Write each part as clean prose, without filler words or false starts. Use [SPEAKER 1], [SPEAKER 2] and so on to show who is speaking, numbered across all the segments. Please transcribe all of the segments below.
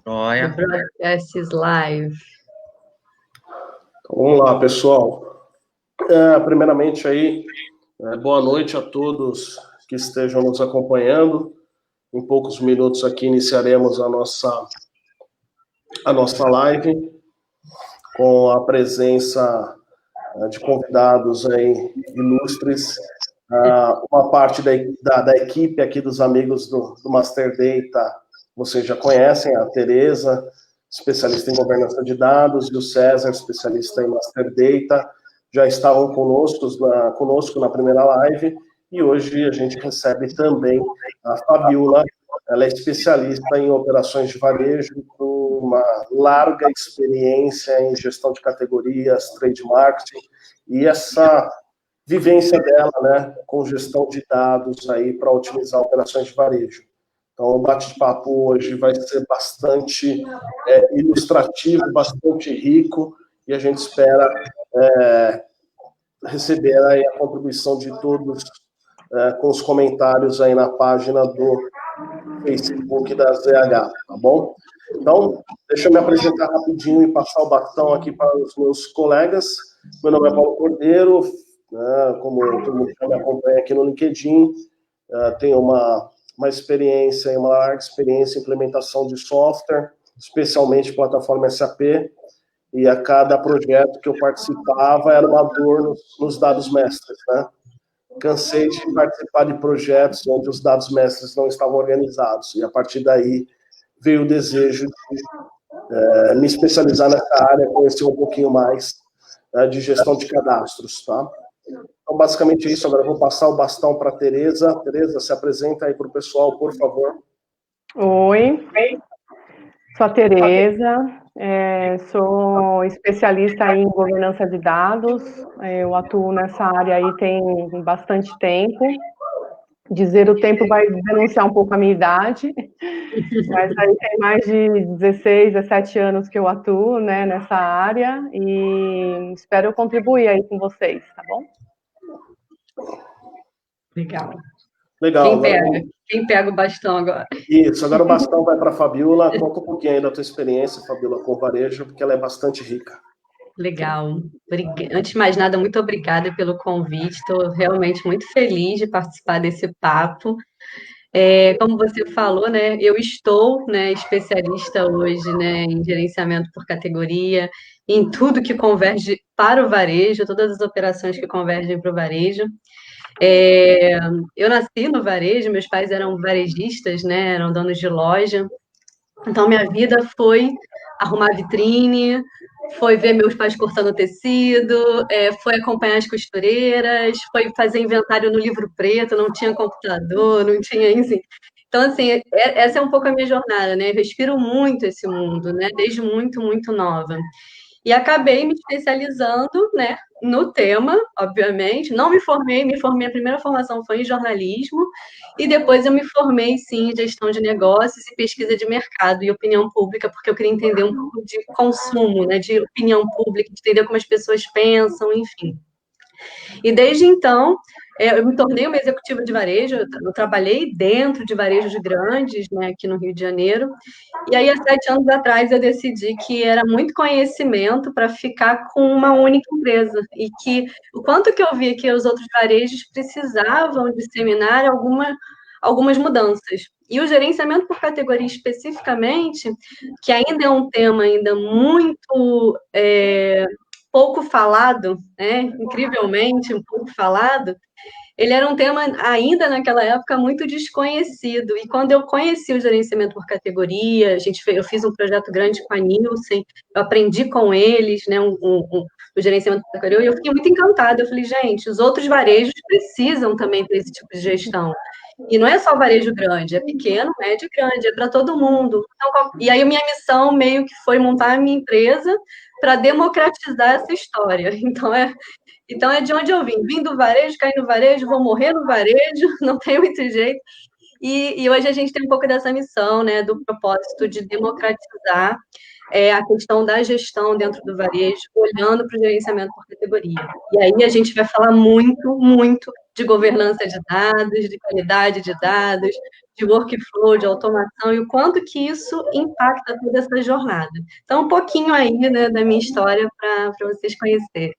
[SPEAKER 1] do
[SPEAKER 2] Olha,
[SPEAKER 1] Broadcasts Live.
[SPEAKER 3] Então, vamos lá, pessoal. Primeiramente aí, boa noite a todos que estejam nos acompanhando. Em poucos minutos aqui iniciaremos a nossa live com a presença de convidados aí ilustres. Uma parte da equipe aqui dos amigos do Master Data, vocês já conhecem, a Tereza, especialista em governança de dados, e o César, especialista em Master Data, já estavam conosco na primeira live, e hoje a gente recebe também a Fabiola. Ela é especialista em operações de varejo, com uma larga experiência em gestão de categorias, trade marketing, e essa vivência dela, né, com gestão de dados aí para otimizar operações de varejo. Então, o bate-papo hoje vai ser bastante ilustrativo, bastante rico, e a gente espera receber aí a contribuição de todos com os comentários aí na página do Facebook da ZH, tá bom? Então, deixa eu me apresentar rapidinho e passar o bastão aqui para os meus colegas. Meu nome é Paulo Cordeiro, como todo mundo já me acompanha aqui no LinkedIn, tenho uma experiência, uma larga experiência em implementação de software, especialmente plataforma SAP, e a cada projeto que eu participava era uma dor nos dados mestres, né? Cansei de participar de projetos onde os dados mestres não estavam organizados, e a partir daí veio o desejo de me especializar nessa área, conhecer um pouquinho mais de gestão de cadastros, tá? Então, basicamente é isso. Agora eu vou passar o bastão para a Tereza. Tereza, se apresenta aí para o pessoal, por favor.
[SPEAKER 4] Oi, sou a Tereza, sou especialista em governança de dados, eu atuo nessa área aí tem bastante tempo. Dizer o tempo vai denunciar um pouco a minha idade, mas aí tem mais de 16, 17 anos que eu atuo, né, nessa área, e espero contribuir aí com vocês, tá bom?
[SPEAKER 1] Legal.
[SPEAKER 3] Legal.
[SPEAKER 1] Quem pega o bastão agora?
[SPEAKER 3] Isso, agora o bastão vai para a Fabiola. Conta um pouquinho aí da tua experiência, Fabiola, com varejo, porque ela é bastante rica.
[SPEAKER 1] Legal. Antes de mais nada, muito obrigada pelo convite. Estou realmente muito feliz de participar desse papo. Como você falou, né, eu estou, né, especialista hoje, né, em gerenciamento por categoria, em tudo que converge para o varejo, todas as operações que convergem para o varejo. Eu nasci no varejo, meus pais eram varejistas, né, eram donos de loja. Então, minha vida foi arrumar vitrine, foi ver meus pais cortando tecido, foi acompanhar as costureiras, foi fazer inventário no livro preto, não tinha computador, não tinha, enfim. Então, assim, essa é um pouco a minha jornada, né? Eu respiro muito esse mundo, né? Desde muito, muito nova. E acabei me especializando, né, no tema, obviamente. Não me formei, a primeira formação foi em jornalismo, e depois eu me formei, sim, em gestão de negócios e pesquisa de mercado e opinião pública, porque eu queria entender um pouco de consumo, né, de opinião pública, de entender como as pessoas pensam, enfim. E desde então, eu me tornei uma executiva de varejo, eu trabalhei dentro de varejos grandes, né, aqui no Rio de Janeiro, e aí, há 7 anos atrás, eu decidi que era muito conhecimento para ficar com uma única empresa, e que o quanto que eu via que os outros varejos precisavam disseminar algumas mudanças. E o gerenciamento por categoria especificamente, que ainda é um tema ainda muito pouco falado, né? Incrivelmente um pouco falado, ele era um tema ainda naquela época muito desconhecido, e quando eu conheci o gerenciamento por categoria, eu fiz um projeto grande com a Nielsen, eu aprendi com eles, né, o gerenciamento por categoria, e eu fiquei muito encantada. Eu falei, gente, os outros varejos precisam também ter esse tipo de gestão. E não é só varejo grande, é pequeno, médio e grande, é para todo mundo. Então, e aí, a minha missão meio que foi montar a minha empresa para democratizar essa história. Então, é de onde eu vim. Vim do varejo, caí no varejo, vou morrer no varejo, não tem muito jeito. E hoje a gente tem um pouco dessa missão, né, do propósito de democratizar a questão da gestão dentro do varejo, olhando para o gerenciamento por categoria. E aí a gente vai falar muito, muito de governança de dados, de qualidade de dados, de workflow, de automação, e o quanto que isso impacta toda essa jornada. Então, um pouquinho aí, né, da minha história para vocês conhecerem.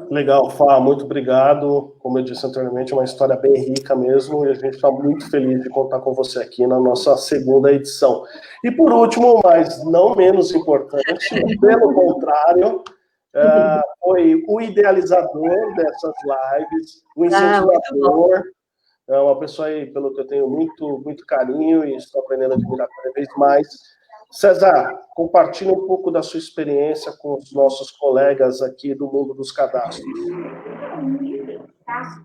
[SPEAKER 3] Legal, Fá, muito obrigado. Como eu disse anteriormente, é uma história bem rica mesmo, e a gente está muito feliz de contar com você aqui na nossa segunda edição. E por último, mas não menos importante, pelo contrário, foi o idealizador dessas lives, o incentivador, é uma pessoa aí, pelo que eu tenho muito carinho e estou aprendendo a admirar cada vez mais. César, compartilhe um pouco da sua experiência com os nossos colegas aqui do mundo dos cadastros.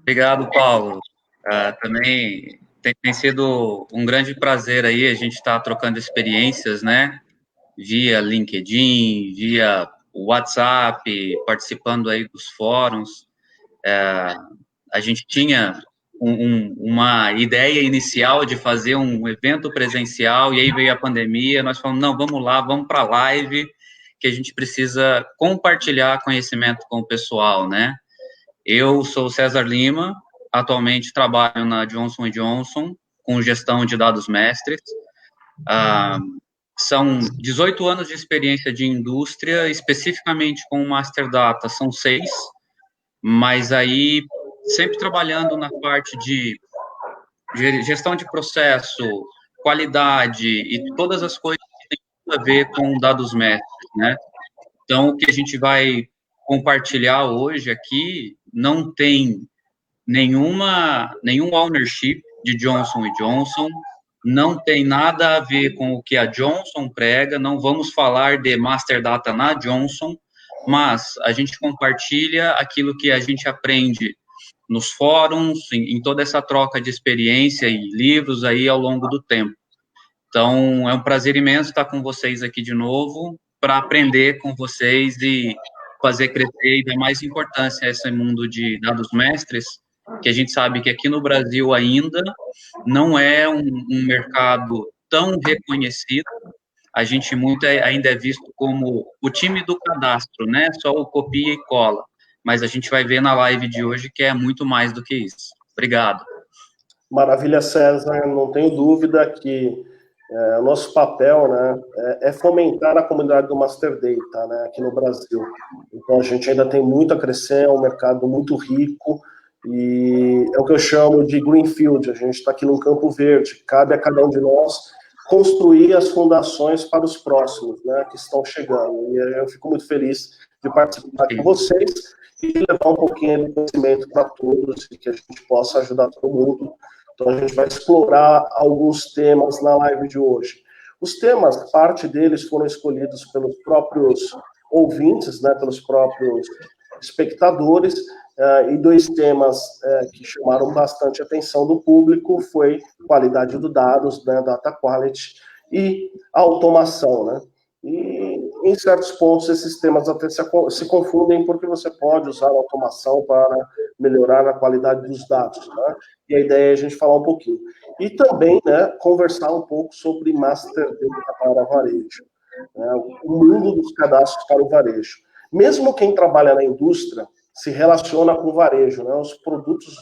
[SPEAKER 2] Obrigado, Paulo. Também tem sido um grande prazer aí a gente estar trocando experiências, né? Via LinkedIn, via WhatsApp, participando aí dos fóruns. A gente tinha uma ideia inicial de fazer um evento presencial, e aí veio a pandemia, nós falamos, não, vamos lá, vamos para a live, que a gente precisa compartilhar conhecimento com o pessoal, né? Eu sou o César Lima, atualmente trabalho na Johnson & Johnson, com gestão de dados mestres. São 18 anos de experiência de indústria, especificamente com Master Data, são 6, mas aí sempre trabalhando na parte de gestão de processo, qualidade e todas as coisas que têm a ver com dados mestres, né? Então, o que a gente vai compartilhar hoje aqui não tem nenhum ownership de Johnson & Johnson, não tem nada a ver com o que a Johnson prega, não vamos falar de Master Data na Johnson, mas a gente compartilha aquilo que a gente aprende nos fóruns, em toda essa troca de experiência e livros aí ao longo do tempo. Então, é um prazer imenso estar com vocês aqui de novo, para aprender com vocês e fazer crescer e dar mais importância a esse mundo de dados mestres, que a gente sabe que aqui no Brasil ainda não é um mercado tão reconhecido. A gente ainda é visto como o time do cadastro, né? Só o copia e cola. Mas a gente vai ver na live de hoje que é muito mais do que isso. Obrigado.
[SPEAKER 3] Maravilha, César. Não tenho dúvida que o nosso papel, né, é fomentar a comunidade do Master Data, né, aqui no Brasil. Então, a gente ainda tem muito a crescer, é um mercado muito rico, e é o que eu chamo de Greenfield. A gente está aqui num campo verde. Cabe a cada um de nós construir as fundações para os próximos, né, que estão chegando. E eu fico muito feliz de participar com vocês e levar um pouquinho de conhecimento para todos e que a gente possa ajudar todo mundo. Então, a gente vai explorar alguns temas na live de hoje. Os temas, parte deles foram escolhidos pelos próprios ouvintes, né, pelos próprios espectadores, e 2 temas que chamaram bastante atenção do público foi qualidade dos dados, né, data quality, e automação, né? E, em certos pontos, esses temas até se confundem, porque você pode usar a automação para melhorar a qualidade dos dados, né? E a ideia é a gente falar um pouquinho. E também, né, conversar um pouco sobre Master Data para varejo, né, o mundo dos cadastros para o varejo. Mesmo quem trabalha na indústria se relaciona com o varejo, né? Os produtos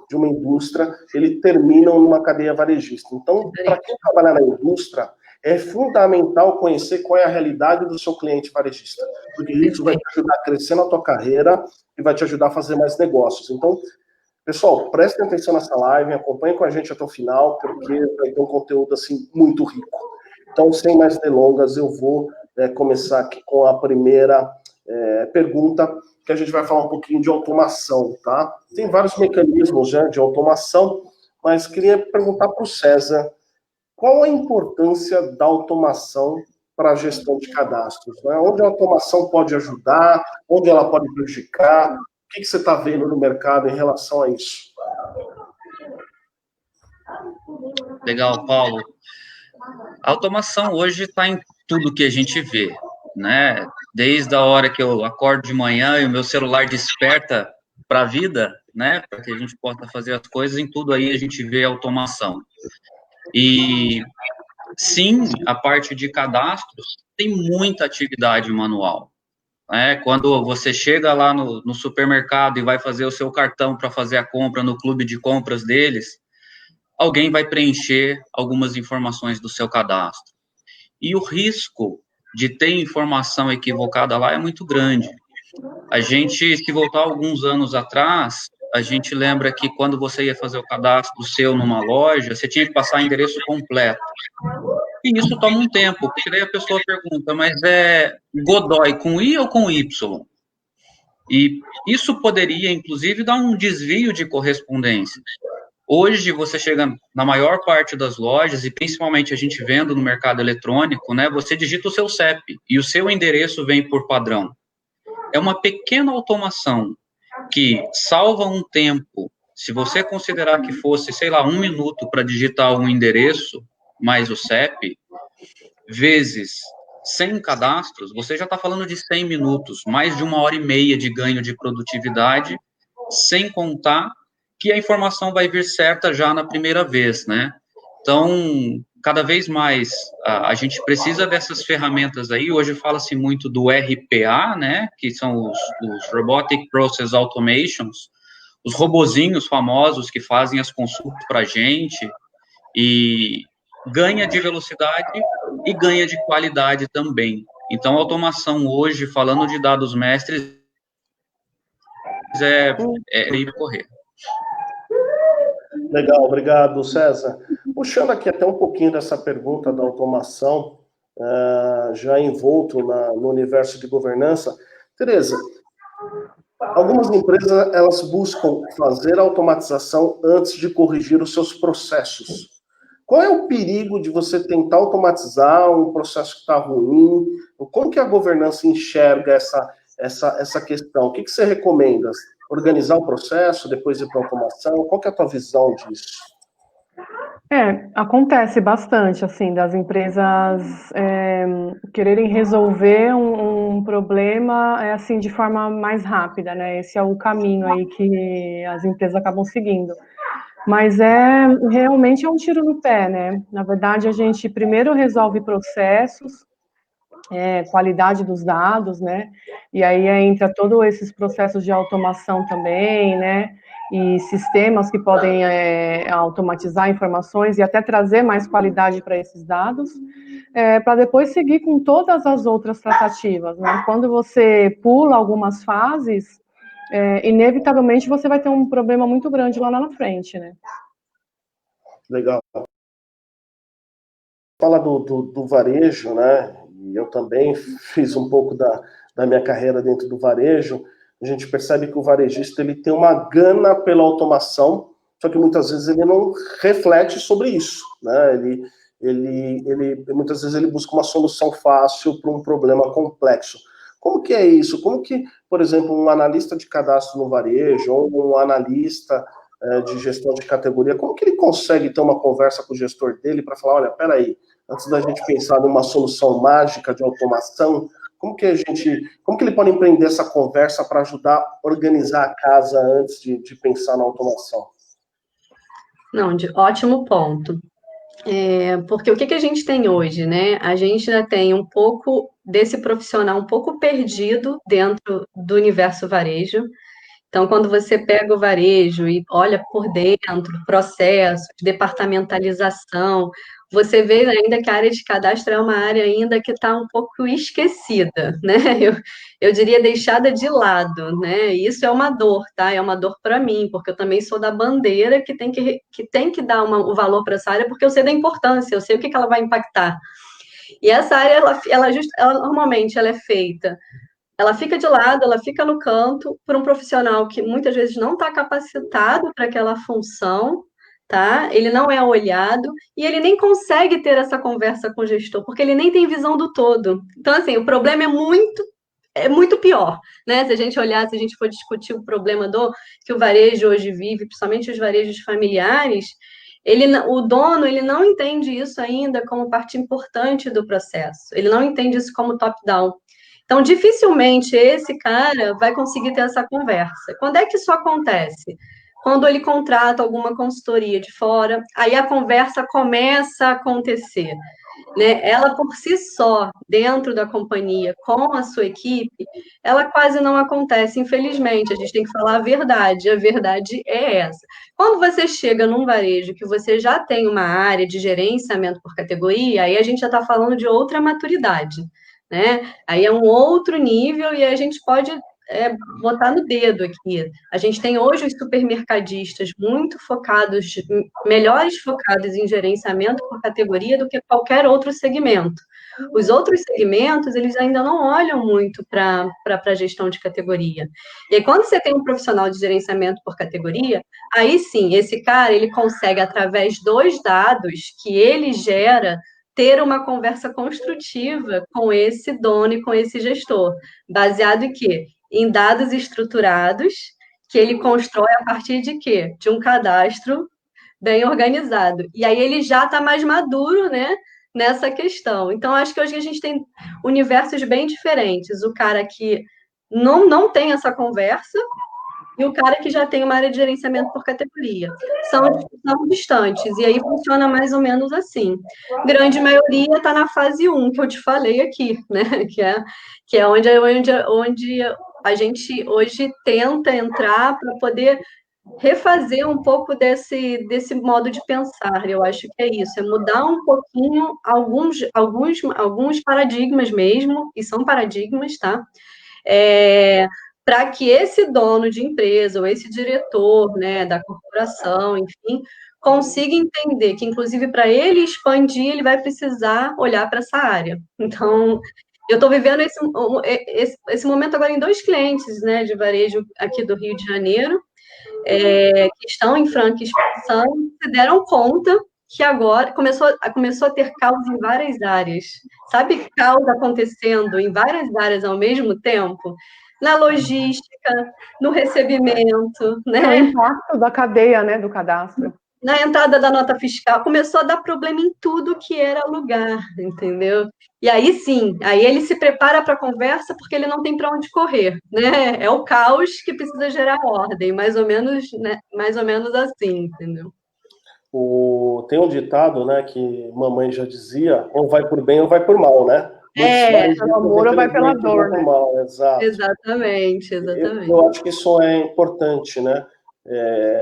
[SPEAKER 3] de uma indústria, eles terminam numa cadeia varejista. Então, para quem trabalha na indústria, é fundamental conhecer qual é a realidade do seu cliente varejista, porque isso vai te ajudar a crescer na tua carreira e vai te ajudar a fazer mais negócios. Então, pessoal, prestem atenção nessa live, acompanhem com a gente até o final, porque vai ter um conteúdo assim muito rico. Então, sem mais delongas, eu vou começar aqui com a primeira pergunta, que a gente vai falar um pouquinho de automação, tá? Tem vários mecanismos, né, de automação, mas queria perguntar para o César, qual a importância da automação para a gestão de cadastros, né? Onde a automação pode ajudar, onde ela pode prejudicar, o que você está vendo no mercado em relação a isso?
[SPEAKER 2] Legal, Paulo. A automação hoje está em tudo que a gente vê, né? Desde a hora que eu acordo de manhã e o meu celular desperta para a vida, né? Para que a gente possa fazer as coisas, em tudo aí a gente vê automação. E sim, a parte de cadastros tem muita atividade manual. Quando você chega lá no supermercado e vai fazer o seu cartão para fazer a compra no clube de compras deles, alguém vai preencher algumas informações do seu cadastro. E o risco de ter informação equivocada lá é muito grande. A gente, se voltar alguns anos atrás, a gente lembra que quando você ia fazer o cadastro seu numa loja, você tinha que passar endereço completo. E isso toma um tempo, porque daí a pessoa pergunta, mas é Godoy com I ou com Y? E isso poderia, inclusive, dar um desvio de correspondência. Hoje, você chega na maior parte das lojas, e principalmente a gente vendo no mercado eletrônico, né, você digita o seu CEP, e o seu endereço vem por padrão. É uma pequena automação que salva um tempo. Se você considerar que fosse, sei lá, 1 minuto para digitar um endereço, mais o CEP, vezes 100 cadastros, você já está falando de 100 minutos, mais de 1h30 de ganho de produtividade, sem contar que a informação vai vir certa já na primeira vez, né? Então, cada vez mais, a gente precisa dessas ferramentas aí. Hoje fala-se muito do RPA, né? Que são os Robotic Process Automations, os robozinhos famosos que fazem as consultas para a gente, e ganha de velocidade e ganha de qualidade também. Então, a automação hoje, falando de dados mestres, é ir correr.
[SPEAKER 3] Legal, obrigado, César. Puxando aqui até um pouquinho dessa pergunta da automação, já envolto no universo de governança. Tereza, algumas empresas elas buscam fazer a automatização antes de corrigir os seus processos. Qual é o perigo de você tentar automatizar um processo que está ruim? Como que a governança enxerga essa questão? O que você recomenda? Organizar o processo, depois ir para a automação? Qual que é a tua visão disso?
[SPEAKER 4] Acontece bastante, assim, das empresas quererem resolver um problema, assim, de forma mais rápida, né? Esse é o caminho aí que as empresas acabam seguindo. Mas realmente é um tiro no pé, né? Na verdade, a gente primeiro resolve processos, qualidade dos dados, né? E aí entra todos esses processos de automação também, né? E sistemas que podem automatizar informações e até trazer mais qualidade para esses dados, para depois seguir com todas as outras tratativas, né? Quando você pula algumas fases, inevitavelmente você vai ter um problema muito grande lá na frente, né?
[SPEAKER 3] Legal. Fala do varejo, né? E eu também fiz um pouco da minha carreira dentro do varejo. A gente percebe que o varejista ele tem uma gana pela automação, só que muitas vezes ele não reflete sobre isso, né? Ele muitas vezes ele busca uma solução fácil para um problema complexo. Como que é isso? Como que, por exemplo, um analista de cadastro no varejo ou um analista de gestão de categoria, como que ele consegue ter uma conversa com o gestor dele para falar, olha, peraí, antes da gente pensar numa solução mágica de automação, como que ele pode empreender essa conversa para ajudar a organizar a casa antes de pensar na automação?
[SPEAKER 1] Não, ótimo ponto. Porque o que a gente tem hoje, né? A gente ainda tem um pouco desse profissional um pouco perdido dentro do universo varejo. Então, quando você pega o varejo e olha por dentro, processos, departamentalização, você vê ainda que a área de cadastro é uma área ainda que está um pouco esquecida, né? Eu diria deixada de lado, né? E isso é uma dor, tá? É uma dor para mim, porque eu também sou da bandeira que tem que dar o valor para essa área, porque eu sei da importância, eu sei o que ela vai impactar. E essa área, ela normalmente ela é feita. Ela fica de lado, ela fica no canto por um profissional que muitas vezes não está capacitado para aquela função, tá? Ele não é olhado e ele nem consegue ter essa conversa com o gestor, porque ele nem tem visão do todo. Então, assim, o problema é muito pior, né? Se a gente olhar, se a gente for discutir o problema que o varejo hoje vive, principalmente os varejos familiares, o dono ele não entende isso ainda como parte importante do processo. Ele não entende isso como top-down. Então, dificilmente esse cara vai conseguir ter essa conversa. Quando é que isso acontece? quando ele contrata alguma consultoria de fora, aí a conversa começa a acontecer, né? Ela por si só, dentro da companhia, com a sua equipe, ela quase não acontece, infelizmente. A gente tem que falar a verdade é essa. Quando você chega num varejo que você já tem uma área de gerenciamento por categoria, aí a gente já está falando de outra maturidade, né? Aí é um outro nível e a gente pode botar no dedo aqui. A gente tem hoje os supermercadistas muito focados, melhores focados em gerenciamento por categoria do que qualquer outro segmento. Os outros segmentos, eles ainda não olham muito para a gestão de categoria. E aí, quando você tem um profissional de gerenciamento por categoria, aí sim, esse cara, ele consegue, através dos dados que ele gera, ter uma conversa construtiva com esse dono e com esse gestor, baseado em quê? Em dados estruturados, que ele constrói a partir de quê? De um cadastro bem organizado. E aí ele já está mais maduro, né, nessa questão. Então, acho que hoje a gente tem universos bem diferentes. O cara que não tem essa conversa e o cara que já tem uma área de gerenciamento por categoria. São distantes, e aí funciona mais ou menos assim. Grande maioria está na fase 1, que eu te falei aqui, né? Que é onde a gente hoje tenta entrar para poder refazer um pouco desse modo de pensar. Eu acho que é isso, é mudar um pouquinho alguns paradigmas mesmo, e são paradigmas, tá? Para que esse dono de empresa, ou esse diretor, né, da corporação, enfim, consiga entender que, inclusive, para ele expandir, ele vai precisar olhar para essa área. Então, eu estou vivendo esse momento agora em 2 clientes, né, de varejo aqui do Rio de Janeiro, que estão em franca expansão, se deram conta que agora começou a ter caos em várias áreas. Sabe, caos acontecendo em várias áreas ao mesmo tempo? Na logística, no recebimento, né?
[SPEAKER 4] O impacto da cadeia, né, do cadastro.
[SPEAKER 1] Na entrada da nota fiscal, começou a dar problema em tudo que era lugar, entendeu? E aí sim, aí ele se prepara para a conversa porque ele não tem para onde correr, né? É o caos que precisa gerar ordem, mais ou menos, né? Mais ou menos assim, entendeu?
[SPEAKER 3] Tem um ditado, né, que mamãe já dizia, ou vai por bem ou vai por mal, né?
[SPEAKER 4] Pelo amor ou vai pela dor, né?
[SPEAKER 3] Mal, exato.
[SPEAKER 1] Exatamente.
[SPEAKER 3] Eu acho que isso é importante, né?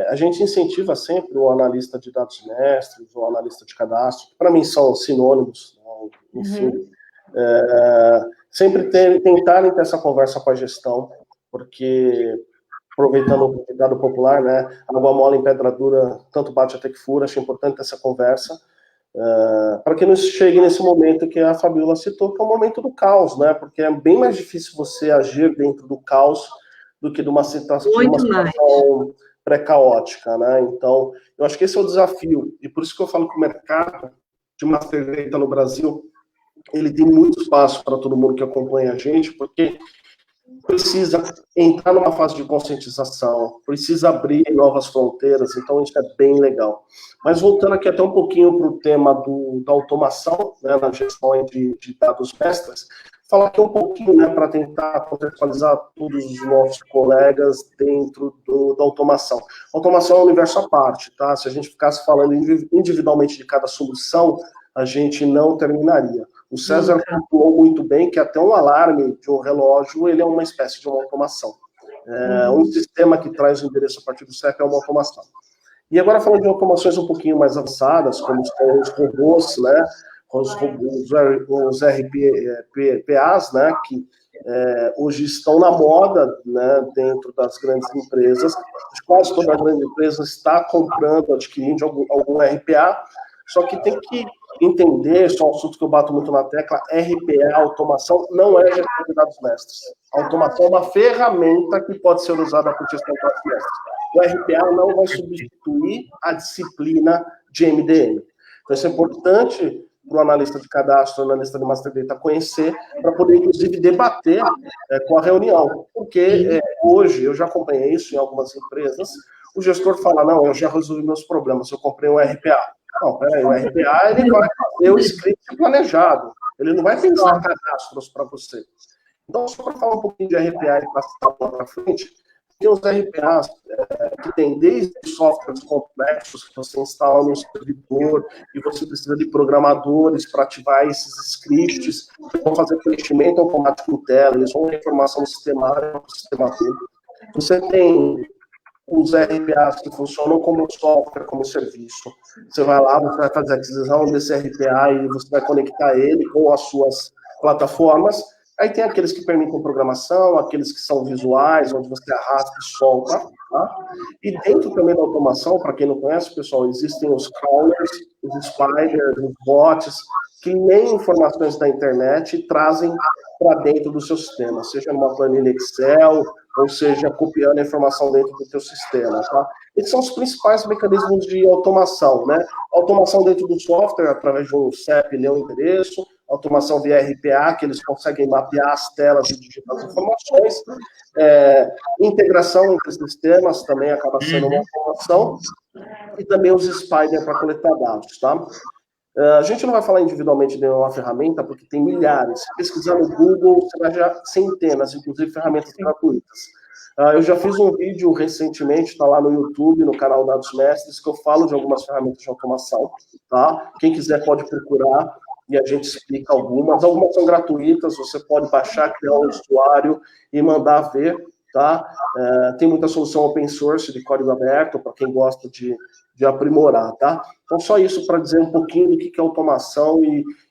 [SPEAKER 3] A gente incentiva sempre o analista de dados mestres, o analista de cadastro, que para mim são sinônimos, né? Enfim. Sempre tentarem ter essa conversa com a gestão, porque, aproveitando o ditado popular, né? Água mole em pedra dura, tanto bate até que fura, acho importante essa conversa, para que não chegue nesse momento que a Fabiola citou, que é o momento do caos, né? Porque é bem mais difícil você agir dentro do caos do que de uma situação pré-caótica, né? Então, eu acho que esse é o desafio, e por isso que eu falo que o mercado de Master Data no Brasil, ele tem muito espaço para todo mundo que acompanha a gente, porque precisa entrar numa fase de conscientização, precisa abrir novas fronteiras, então isso é bem legal. Mas voltando aqui até um pouquinho para o tema da automação, né, na gestão de dados mestres, falar aqui um pouquinho, né, para tentar contextualizar todos os nossos colegas dentro da automação. Automação é um universo à parte, tá? Se a gente ficasse falando individualmente de cada solução, a gente não terminaria. O César pontuou muito bem que até um alarme de um relógio, ele é uma espécie de uma automação. Um sistema que traz o endereço a partir do CEP é uma automação. E agora falando de automações um pouquinho mais avançadas, como os robôs, né? Os RPAs, né? Que hoje estão na moda, né? Dentro das grandes empresas. Quase toda grande empresa está comprando, adquirindo algum RPA, só que tem que entender, isso é um assunto que eu bato muito na tecla, RPA, automação, não é gestão de dados mestres. A automação é uma ferramenta que pode ser usada para gestão de dados mestres. O RPA não vai substituir a disciplina de MDM. Então, isso é importante para o analista de cadastro, o analista de Master Data conhecer, para poder, inclusive, debater com a reunião. Porque hoje, eu já acompanhei isso em algumas empresas, o gestor fala, não, eu já resolvi meus problemas, eu comprei um RPA. Não, peraí, o RPA ele vai fazer o script planejado, ele não vai pensar cadastros para você. Então, só para falar um pouquinho de RPA e passar para frente, tem os RPAs, que tem desde softwares complexos que você instala no servidor e você precisa de programadores para ativar esses scripts, que vão fazer preenchimento automático em tela, eles vão ter informação no sistema todo. Você tem os RPAs que funcionam como software, como serviço. Você vai lá, você vai fazer a aquisição desse RPA e você vai conectar ele com as suas plataformas. Aí tem aqueles que permitem programação, aqueles que são visuais, onde você arrasta e solta. Tá? E dentro também da automação, para quem não conhece, pessoal, existem os crawlers, os spiders, os bots, que leem informações da internet e trazem para dentro do seu sistema, seja numa planilha Excel, ou seja, copiando a informação dentro do teu sistema, tá? Esses são os principais mecanismos de automação, né? Automação dentro do software, através de um CEP, ler um endereço, automação via RPA, que eles conseguem mapear as telas e digitar as informações, integração entre sistemas também acaba sendo uma automação, e também os Spider para coletar dados, tá? A gente não vai falar individualmente de uma ferramenta, porque tem milhares. Se pesquisar no Google, você vai ver centenas, inclusive ferramentas gratuitas. Eu já fiz um vídeo recentemente, está lá no YouTube, no canal Dados Mestres, que eu falo de algumas ferramentas de automação, tá? Quem quiser pode procurar e a gente explica algumas. Algumas são gratuitas, você pode baixar, criar um usuário e mandar ver, tá? Tem muita solução open source de código aberto, para quem gosta de aprimorar, tá? Então, só isso para dizer um pouquinho do que é automação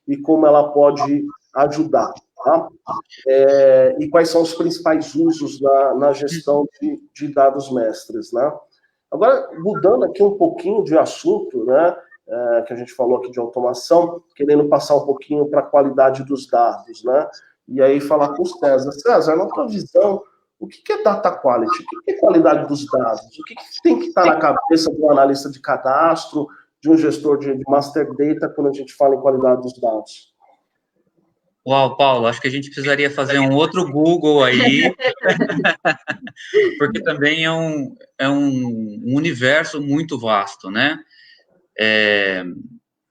[SPEAKER 3] e como ela pode ajudar, tá? E quais são os principais usos na gestão de dados mestres, né? Agora, mudando aqui um pouquinho de assunto, né? Que a gente falou aqui de automação, querendo passar um pouquinho para a qualidade dos dados, né? E aí falar com o César. César, na tua visão, o que é data quality? O que é qualidade dos dados? O que tem que estar na cabeça do analista de cadastro, de um gestor de master data, quando a gente fala em qualidade dos dados?
[SPEAKER 2] Uau, Paulo, acho que a gente precisaria fazer um outro Google aí, porque também é um universo muito vasto, né?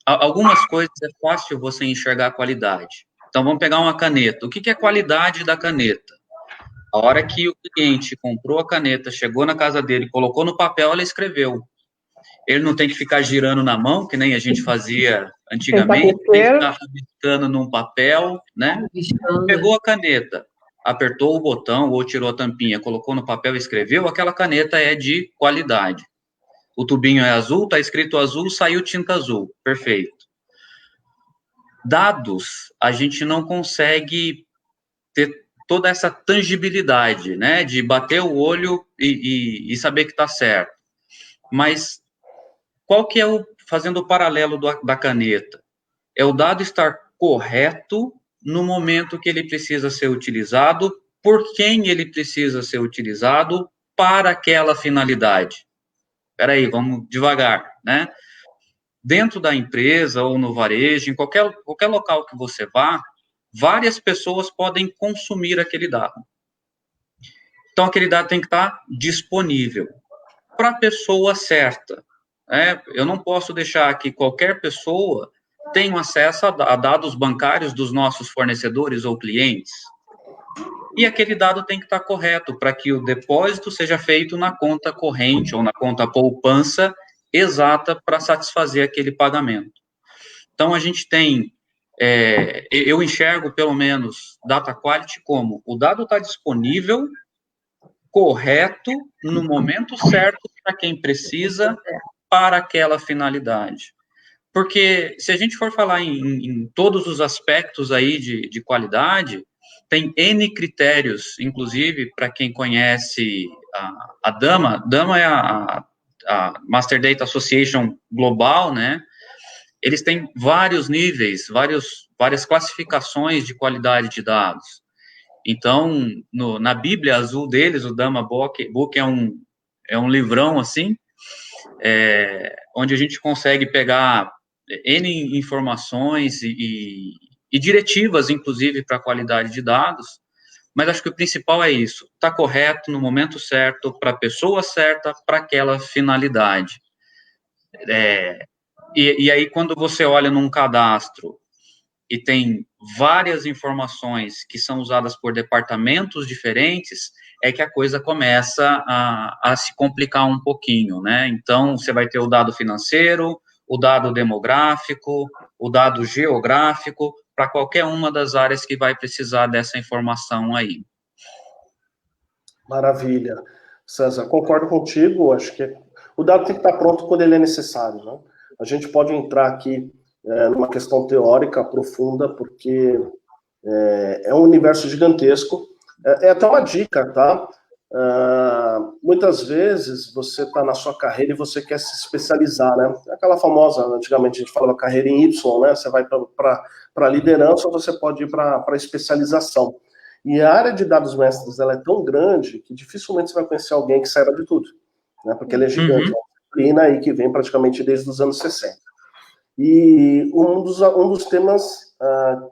[SPEAKER 2] Algumas coisas é fácil você enxergar a qualidade. Então, vamos pegar uma caneta. O que é qualidade da caneta? A hora que o cliente comprou a caneta, chegou na casa dele, colocou no papel, ela escreveu. Ele não tem que ficar girando na mão, que nem a gente fazia antigamente, tem que ficar rabiscando num papel, né? Pegou a caneta, apertou o botão ou tirou a tampinha, colocou no papel e escreveu, aquela caneta é de qualidade. O tubinho é azul, está escrito azul, saiu tinta azul. Perfeito. Dados, a gente não consegue ter toda essa tangibilidade, né, de bater o olho e saber que está certo. Mas qual que é fazendo o paralelo da caneta? É o dado estar correto no momento que ele precisa ser utilizado, por quem ele precisa ser utilizado, para aquela finalidade. Espera aí, vamos devagar, né? Dentro da empresa ou no varejo, em qualquer local que você vá, várias pessoas podem consumir aquele dado. Então, aquele dado tem que estar disponível para a pessoa certa. Eu não posso deixar que qualquer pessoa tenha acesso a dados bancários dos nossos fornecedores ou clientes. E aquele dado tem que estar correto para que o depósito seja feito na conta corrente ou na conta poupança exata para satisfazer aquele pagamento. Então, a gente tem, eu enxergo, pelo menos, data quality como o dado está disponível, correto, no momento certo, para quem precisa, para aquela finalidade. Porque, se a gente for falar em todos os aspectos aí de qualidade, tem N critérios, inclusive, para quem conhece a DAMA. DAMA é a Master Data Association Global, né? Eles têm vários níveis, várias classificações de qualidade de dados. Então, na Bíblia azul deles, o Dama Book é um livrão, assim, onde a gente consegue pegar N informações e diretivas, inclusive, para a qualidade de dados, mas acho que o principal é isso, está correto, no momento certo, para a pessoa certa, para aquela finalidade. E aí, quando você olha num cadastro, e tem várias informações que são usadas por departamentos diferentes, é que a coisa começa a se complicar um pouquinho, né? Então, você vai ter o dado financeiro, o dado demográfico, o dado geográfico, para qualquer uma das áreas que vai precisar dessa informação aí.
[SPEAKER 3] Maravilha. César, concordo contigo, acho que o dado tem que estar pronto quando ele é necessário, né? A gente pode entrar aqui numa questão teórica profunda, porque é um universo gigantesco. É até uma dica, tá? Muitas vezes você está na sua carreira e você quer se especializar, né? Aquela famosa, antigamente a gente falava carreira em Y, né? Você vai para liderança ou você pode ir para especialização. E a área de dados mestres ela é tão grande que dificilmente você vai conhecer alguém que saiba de tudo, né? Porque ela é gigante, é uma disciplina aí que vem praticamente desde os anos 60. E um dos temas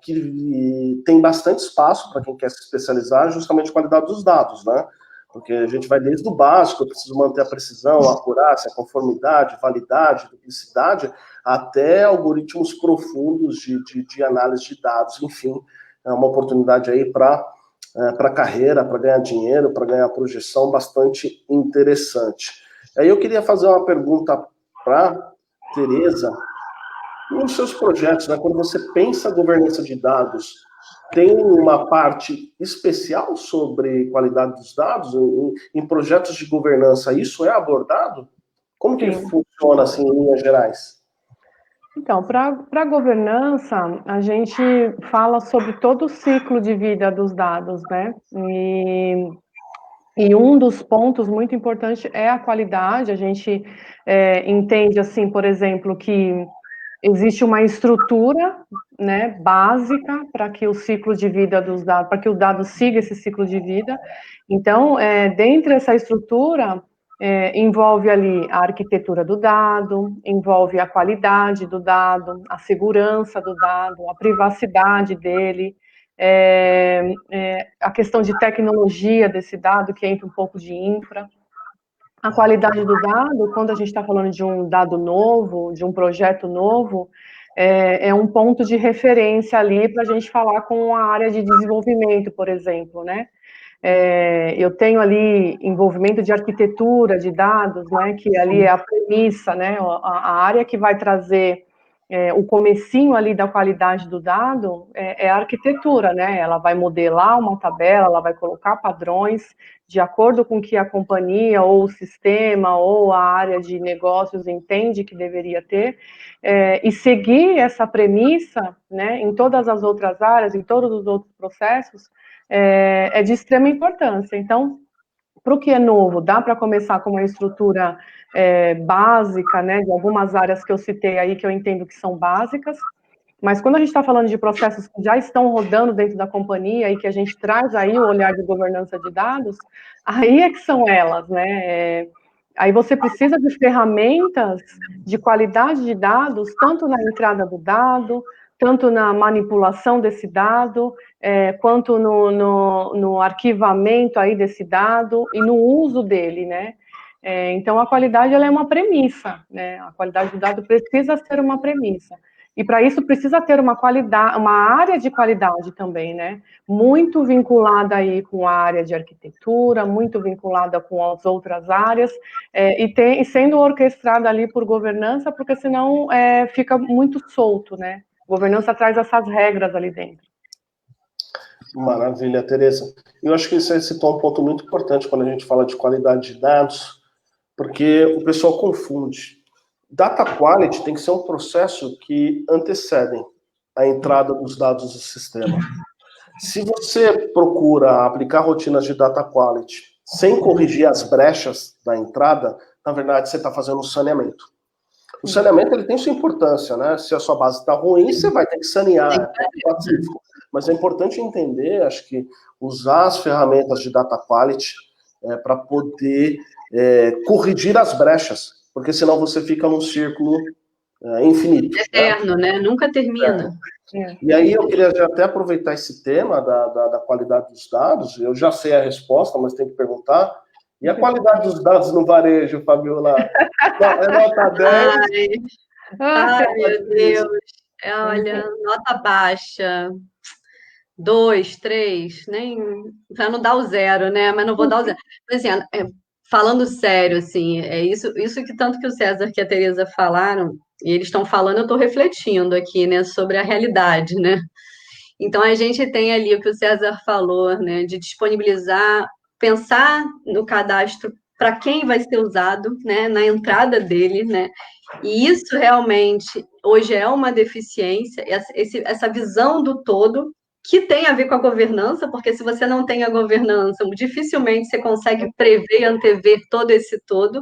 [SPEAKER 3] que tem bastante espaço para quem quer se especializar é justamente a qualidade dos dados, né? Porque a gente vai desde o básico, eu preciso manter a precisão, a acurácia, a conformidade, validade, duplicidade, até algoritmos profundos de análise de dados, enfim, é uma oportunidade aí para carreira, para ganhar dinheiro, para ganhar projeção bastante interessante. Aí eu queria fazer uma pergunta para Tereza. Nos seus projetos, né, quando você pensa governança de dados, tem uma parte especial sobre qualidade dos dados? Em projetos de governança, isso é abordado? Como que funciona, assim, em linhas gerais?
[SPEAKER 4] Então, para a governança, a gente fala sobre todo o ciclo de vida dos dados, né? E um dos pontos muito importantes é a qualidade. A gente entende, assim, por exemplo, que existe uma estrutura, né, básica para que o ciclo de vida dos dados, para que o dado siga esse ciclo de vida. Então, dentro dessa estrutura, envolve ali a arquitetura do dado, envolve a qualidade do dado, a segurança do dado, a privacidade dele, a questão de tecnologia desse dado, que entra um pouco de infra. A qualidade do dado, quando a gente está falando de um dado novo, de um projeto novo, é um ponto de referência ali para a gente falar com a área de desenvolvimento, por exemplo, né? Eu tenho ali envolvimento de arquitetura de dados, né? Que ali é a premissa, né? A área que vai trazer o comecinho ali da qualidade do dado é a arquitetura, né? Ela vai modelar uma tabela, ela vai colocar padrões de acordo com o que a companhia, ou o sistema, ou a área de negócios entende que deveria ter, e seguir essa premissa, né, em todas as outras áreas, em todos os outros processos, é de extrema importância. Então, para o que é novo, dá para começar com uma estrutura básica, né, de algumas áreas que eu citei aí, que eu entendo que são básicas, mas quando a gente está falando de processos que já estão rodando dentro da companhia e que a gente traz aí o olhar de governança de dados, aí é que são elas, né? Aí você precisa de ferramentas de qualidade de dados, tanto na entrada do dado, tanto na manipulação desse dado, quanto no arquivamento aí desse dado e no uso dele, né? Então, a qualidade ela é uma premissa, né? A qualidade do dado precisa ser uma premissa. E para isso precisa ter uma qualidade, uma área de qualidade também, né? Muito vinculada aí com a área de arquitetura, muito vinculada com as outras áreas, e sendo orquestrada ali por governança, porque senão fica muito solto, né? Governança traz essas regras ali dentro.
[SPEAKER 3] Maravilha, Tereza. Eu acho que você citou um ponto muito importante quando a gente fala de qualidade de dados, porque o pessoal confunde. Data quality tem que ser um processo que antecede a entrada dos dados do sistema. Se você procura aplicar rotinas de data quality sem corrigir as brechas da entrada, na verdade você está fazendo um saneamento. O saneamento ele tem sua importância, né? Se a sua base está ruim, você vai ter que sanear, é pacífico. Mas é importante entender, acho que usar as ferramentas de data quality para poder corrigir as brechas, porque senão você fica num círculo infinito.
[SPEAKER 1] Eterno, né? Nunca termina.
[SPEAKER 3] E aí eu queria já até aproveitar esse tema da qualidade dos dados, eu já sei a resposta, mas tem que perguntar. E a qualidade dos dados no varejo, Fabiola? É nota 10?
[SPEAKER 1] Ai, meu Deus. olha, nota baixa, 2, 3, nem para não dar o zero, né? Mas não vou dar o zero. Mas, assim, falando sério, assim, é isso que tanto que o César que a Tereza falaram, e eles estão falando, eu estou refletindo aqui, né, sobre a realidade, né? Então a gente tem ali o que o César falou, né, de disponibilizar, pensar no cadastro para quem vai ser usado, né, na entrada dele, né? E isso realmente hoje é uma deficiência, essa visão do todo que tem a ver com a governança, porque se você não tem a governança, dificilmente você consegue prever, antever todo esse todo.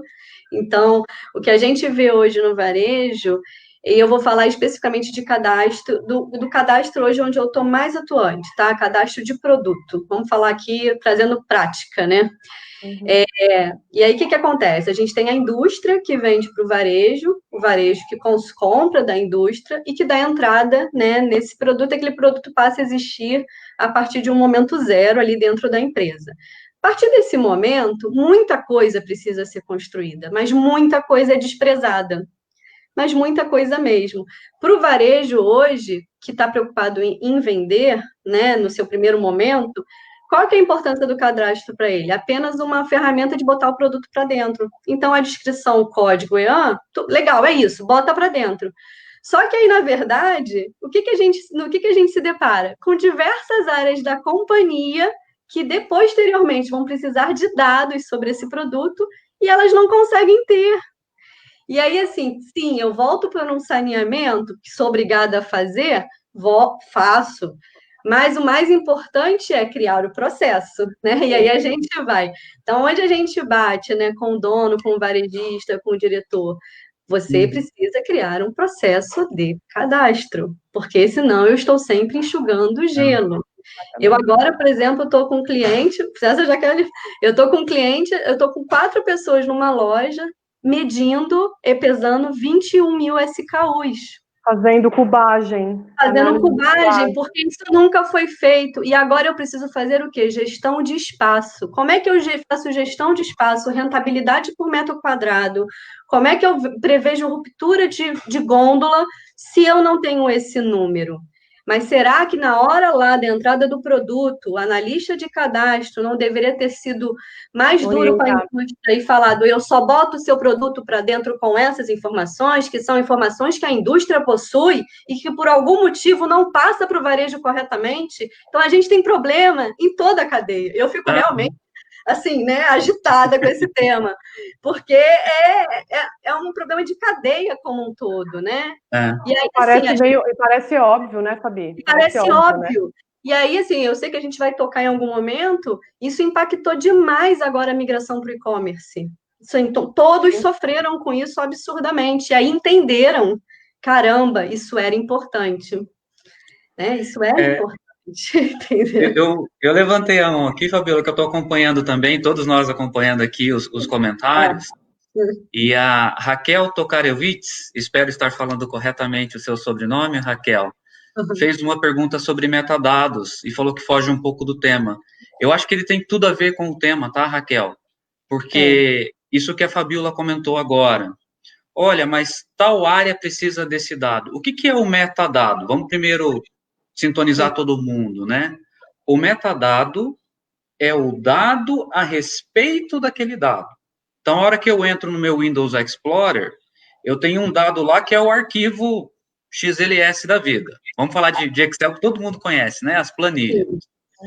[SPEAKER 1] Então, o que a gente vê hoje no varejo, e eu vou falar especificamente de cadastro, do cadastro hoje onde eu estou mais atuante, tá? Cadastro de produto. Vamos falar aqui trazendo prática, né?
[SPEAKER 4] Uhum.
[SPEAKER 1] E aí, o que acontece? A gente tem a indústria que vende para o varejo que compra da indústria e que dá entrada, né, nesse produto, aquele produto passa a existir a partir de um momento zero ali dentro da empresa. A partir desse momento, muita coisa precisa ser construída, mas muita coisa é desprezada. Mas muita coisa mesmo. Para o varejo hoje, que está preocupado em vender, né, no seu primeiro momento, qual que é a importância do cadastro para ele? Apenas uma ferramenta de botar o produto para dentro. Então, a descrição, o código, legal, é isso, bota para dentro. Só que aí, na verdade, no que a gente se depara? Com diversas áreas da companhia que, posteriormente, vão precisar de dados sobre esse produto e elas não conseguem ter. E aí, assim, sim, eu volto para um saneamento, que sou obrigada a fazer, faço. Mas o mais importante é criar o processo, né? E aí a gente vai. Então, onde a gente bate, né, com o dono, com o varejista, com o diretor, você precisa criar um processo de cadastro, porque senão eu estou sempre enxugando o gelo. Eu agora, por exemplo, estou com um cliente, César já quer, eu estou com um cliente, eu estou com 4 pessoas numa loja, medindo e pesando 21 mil SKUs.
[SPEAKER 4] Fazendo cubagem.
[SPEAKER 1] Fazendo cubagem, porque isso nunca foi feito. E agora eu preciso fazer o quê? Gestão de espaço. Como é que eu faço gestão de espaço, rentabilidade por metro quadrado? Como é que eu prevejo ruptura de gôndola se eu não tenho esse número? Mas será que na hora lá da entrada do produto, o analista de cadastro não deveria ter sido mais duro com a indústria e falado, eu só boto o seu produto para dentro com essas informações, que são informações que a indústria possui e que por algum motivo não passa para o varejo corretamente? Então a gente tem problema em toda a cadeia. Eu fico realmente assim, né, agitada com esse tema, porque é um problema de cadeia como um todo, né?
[SPEAKER 4] E aí, parece óbvio, né, Fabi?
[SPEAKER 1] Parece óbvio. Né? E aí, assim, eu sei que a gente vai tocar em algum momento, isso impactou demais agora a migração para o e-commerce. Então, todos sofreram com isso absurdamente, e aí entenderam, caramba, isso era importante. Né? Isso era importante.
[SPEAKER 2] Eu levantei a mão aqui, Fabiola, que eu estou acompanhando também, todos nós acompanhando aqui os comentários. E a Raquel Tokarewicz, espero estar falando corretamente o seu sobrenome, Raquel, fez uma pergunta sobre metadados e falou que foge um pouco do tema. Eu acho que ele tem tudo a ver com o tema, tá, Raquel? Porque isso que a Fabiola comentou agora. Olha, mas tal área precisa desse dado. O que é o metadado? Vamos primeiro sintonizar todo mundo, né? O metadado é o dado a respeito daquele dado. Então, a hora que eu entro no meu Windows Explorer, eu tenho um dado lá que é o arquivo XLS da vida. Vamos falar de Excel, que todo mundo conhece, né? As planilhas.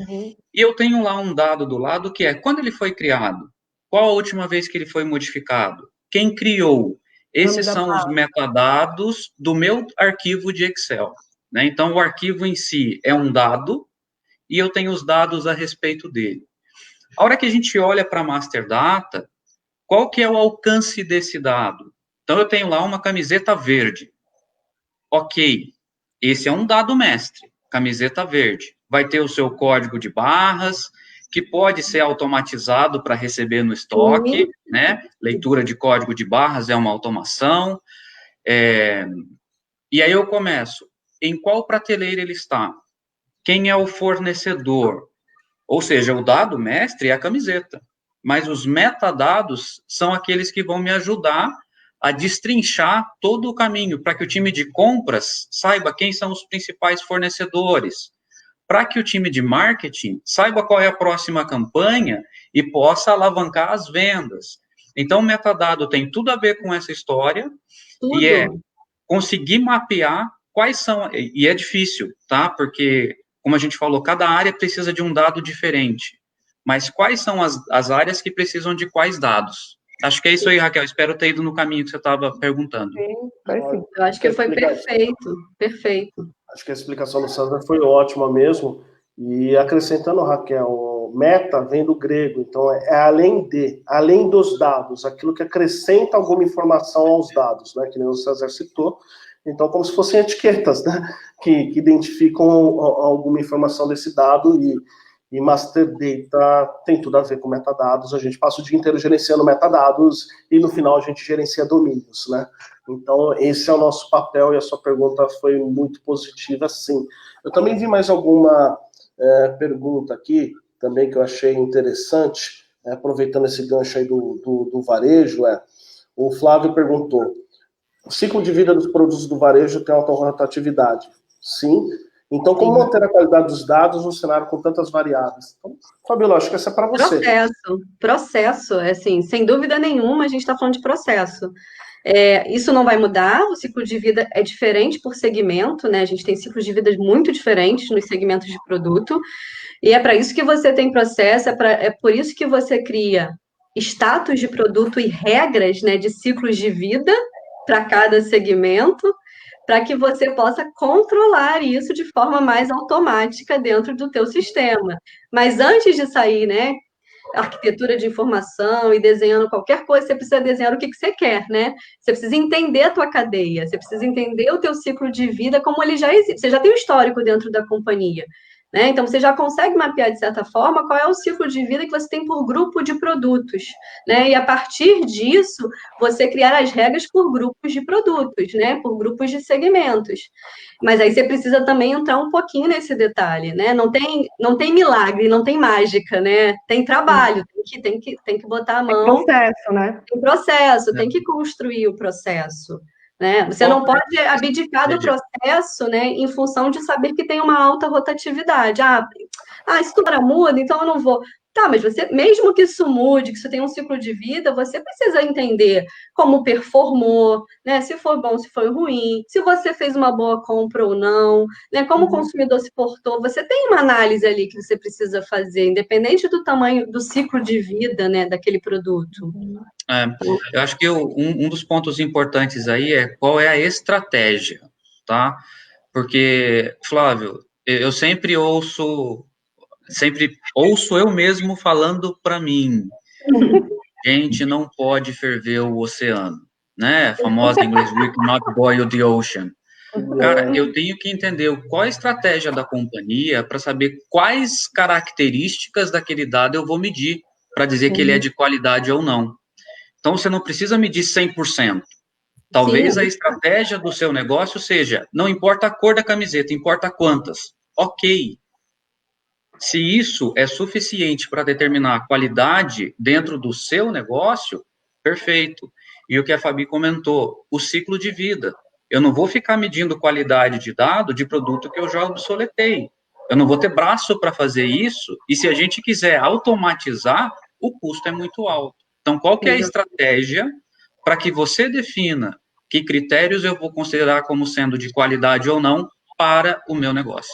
[SPEAKER 2] E eu tenho lá um dado do lado que é quando ele foi criado, qual a última vez que ele foi modificado, quem criou. Esses são os metadados do meu arquivo de Excel. Né? Então, o arquivo em si é um dado e eu tenho os dados a respeito dele. A hora que a gente olha para a Master Data, qual que é o alcance desse dado? Então, eu tenho lá uma camiseta verde. Ok, esse é um dado mestre, camiseta verde. Vai ter o seu código de barras, que pode ser automatizado para receber no estoque, né? Leitura de código de barras é uma automação. E aí eu começo. Em qual prateleira ele está? Quem é o fornecedor? Ou seja, o dado mestre é a camiseta. Mas os metadados são aqueles que vão me ajudar a destrinchar todo o caminho, para que o time de compras saiba quem são os principais fornecedores, para que o time de marketing saiba qual é a próxima campanha e possa alavancar as vendas. Então, o metadado tem tudo a ver com essa história,
[SPEAKER 1] Tudo.
[SPEAKER 2] e é conseguir mapear quais são, e é difícil, tá? Porque, como a gente falou, cada área precisa de um dado diferente, mas quais são as áreas que precisam de quais dados? Acho que é isso aí, Raquel. Espero ter ido no caminho que você estava perguntando.
[SPEAKER 4] Sim, foi sim.
[SPEAKER 1] Eu acho que foi perfeito, perfeito.
[SPEAKER 3] Acho que a explicação do César foi ótima mesmo. E acrescentando, Raquel, meta vem do grego, então é além dos dados, aquilo que acrescenta alguma informação aos dados, né? Que nem o César citou. Então, como se fossem etiquetas, né? Que identificam alguma informação desse dado e Master Data tem tudo a ver com metadados. A gente passa o dia inteiro gerenciando metadados e no final a gente gerencia domínios, né? Então, esse é o nosso papel e a sua pergunta foi muito positiva, sim. Eu também vi mais alguma pergunta aqui, também que eu achei interessante, aproveitando esse gancho aí do varejo, o Flávio perguntou, o ciclo de vida dos produtos do varejo tem autorrotatividade? Sim. Então, como manter a qualidade dos dados num cenário com tantas variáveis? Então, Fabíola, acho que essa é para você.
[SPEAKER 1] Processo, assim, sem dúvida nenhuma, a gente está falando de processo. Isso não vai mudar, o ciclo de vida é diferente por segmento, né? A gente tem ciclos de vida muito diferentes nos segmentos de produto, e é para isso que você tem processo, é por isso que você cria status de produto e regras, né, de ciclos de vida para cada segmento, para que você possa controlar isso de forma mais automática dentro do teu sistema. Mas antes de sair, né, arquitetura de informação e desenhando qualquer coisa, você precisa desenhar o que você quer, né? Você precisa entender a tua cadeia, você precisa entender o teu ciclo de vida, como ele já existe. Você já tem um histórico dentro da companhia, né? Então, você já consegue mapear, de certa forma, qual é o ciclo de vida que você tem por grupo de produtos, né? E, a partir disso, você criar as regras por grupos de produtos, né? Por grupos de segmentos. Mas aí você precisa também entrar um pouquinho nesse detalhe, né? Não tem milagre, não tem mágica, né? Tem trabalho, tem que botar a mão.
[SPEAKER 4] Tem processo, né?
[SPEAKER 1] Tem processo, tem que construir o processo. Né? Você não pode abdicar do processo, né, em função de saber que tem uma alta rotatividade. Isso tudo muda, então eu não vou. Tá, mas você, mesmo que isso mude, que isso tenha um ciclo de vida, você precisa entender como performou, né? Se foi bom, se foi ruim, se você fez uma boa compra ou não, né? Como o consumidor se portou. Você tem uma análise ali que você precisa fazer, independente do tamanho do ciclo de vida, né, daquele produto.
[SPEAKER 2] Eu acho que um dos pontos importantes aí é qual é a estratégia, tá? Porque, Flávio, eu sempre ouço eu mesmo falando para mim, gente, não pode ferver o oceano, né? A famosa em inglês, we cannot boil the ocean. Cara, eu tenho que entender qual a estratégia da companhia para saber quais características daquele dado eu vou medir para dizer que ele é de qualidade ou não. Então, você não precisa medir 100%. Talvez a estratégia do seu negócio seja, não importa a cor da camiseta, importa quantas. Ok. Se isso é suficiente para determinar a qualidade dentro do seu negócio, perfeito. E o que a Fabi comentou, o ciclo de vida. Eu não vou ficar medindo qualidade de dado de produto que eu já obsoletei. Eu não vou ter braço para fazer isso, e se a gente quiser automatizar, o custo é muito alto. Então, qual que é a estratégia para que você defina que critérios eu vou considerar como sendo de qualidade ou não para o meu negócio?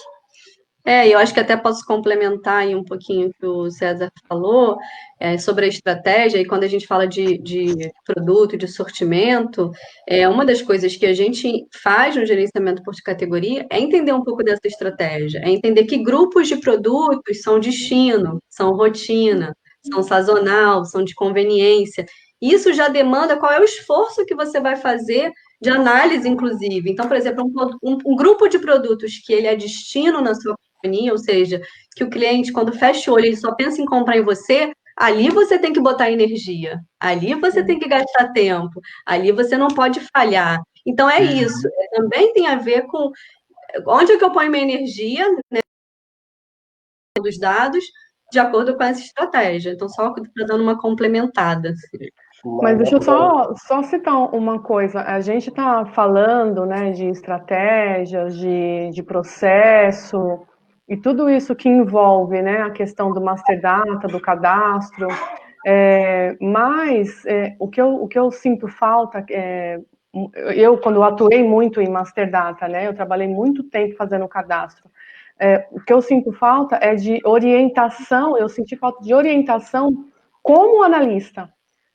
[SPEAKER 1] Eu acho que até posso complementar aí um pouquinho o que o César falou sobre a estratégia, e quando a gente fala de produto, de sortimento, uma das coisas que a gente faz no gerenciamento por categoria é entender um pouco dessa estratégia, é entender que grupos de produtos são destino, são rotina, são sazonal, são de conveniência. Isso já demanda qual é o esforço que você vai fazer de análise, inclusive. Então, por exemplo, um grupo de produtos que ele é destino na sua companhia, ou seja, que o cliente, quando fecha o olho, ele só pensa em comprar em você, ali você tem que botar energia, ali você tem que gastar tempo, ali você não pode falhar. Então, é isso. Também tem a ver com onde é que eu ponho minha energia, né, dos dados, de acordo com essa estratégia. Então, só dando uma complementada.
[SPEAKER 4] Mas deixa eu só citar uma coisa. A gente está falando, né, de estratégias, de processo, e tudo isso que envolve, né, a questão do master data, do cadastro. Mas o que eu sinto falta, quando eu atuei muito em master data, né, eu trabalhei muito tempo fazendo cadastro. O que eu sinto falta é de orientação, eu senti falta de orientação como analista,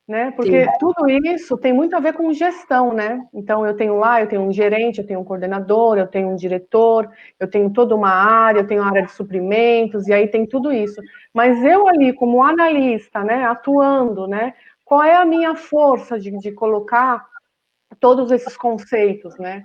[SPEAKER 4] né? Porque tudo isso tem muito a ver com gestão, né? Então, eu tenho um gerente, eu tenho um coordenador, eu tenho um diretor, eu tenho toda uma área, eu tenho a área de suprimentos, e aí tem tudo isso. Mas eu ali, como analista, né, atuando, né, qual é a minha força de colocar todos esses conceitos, né?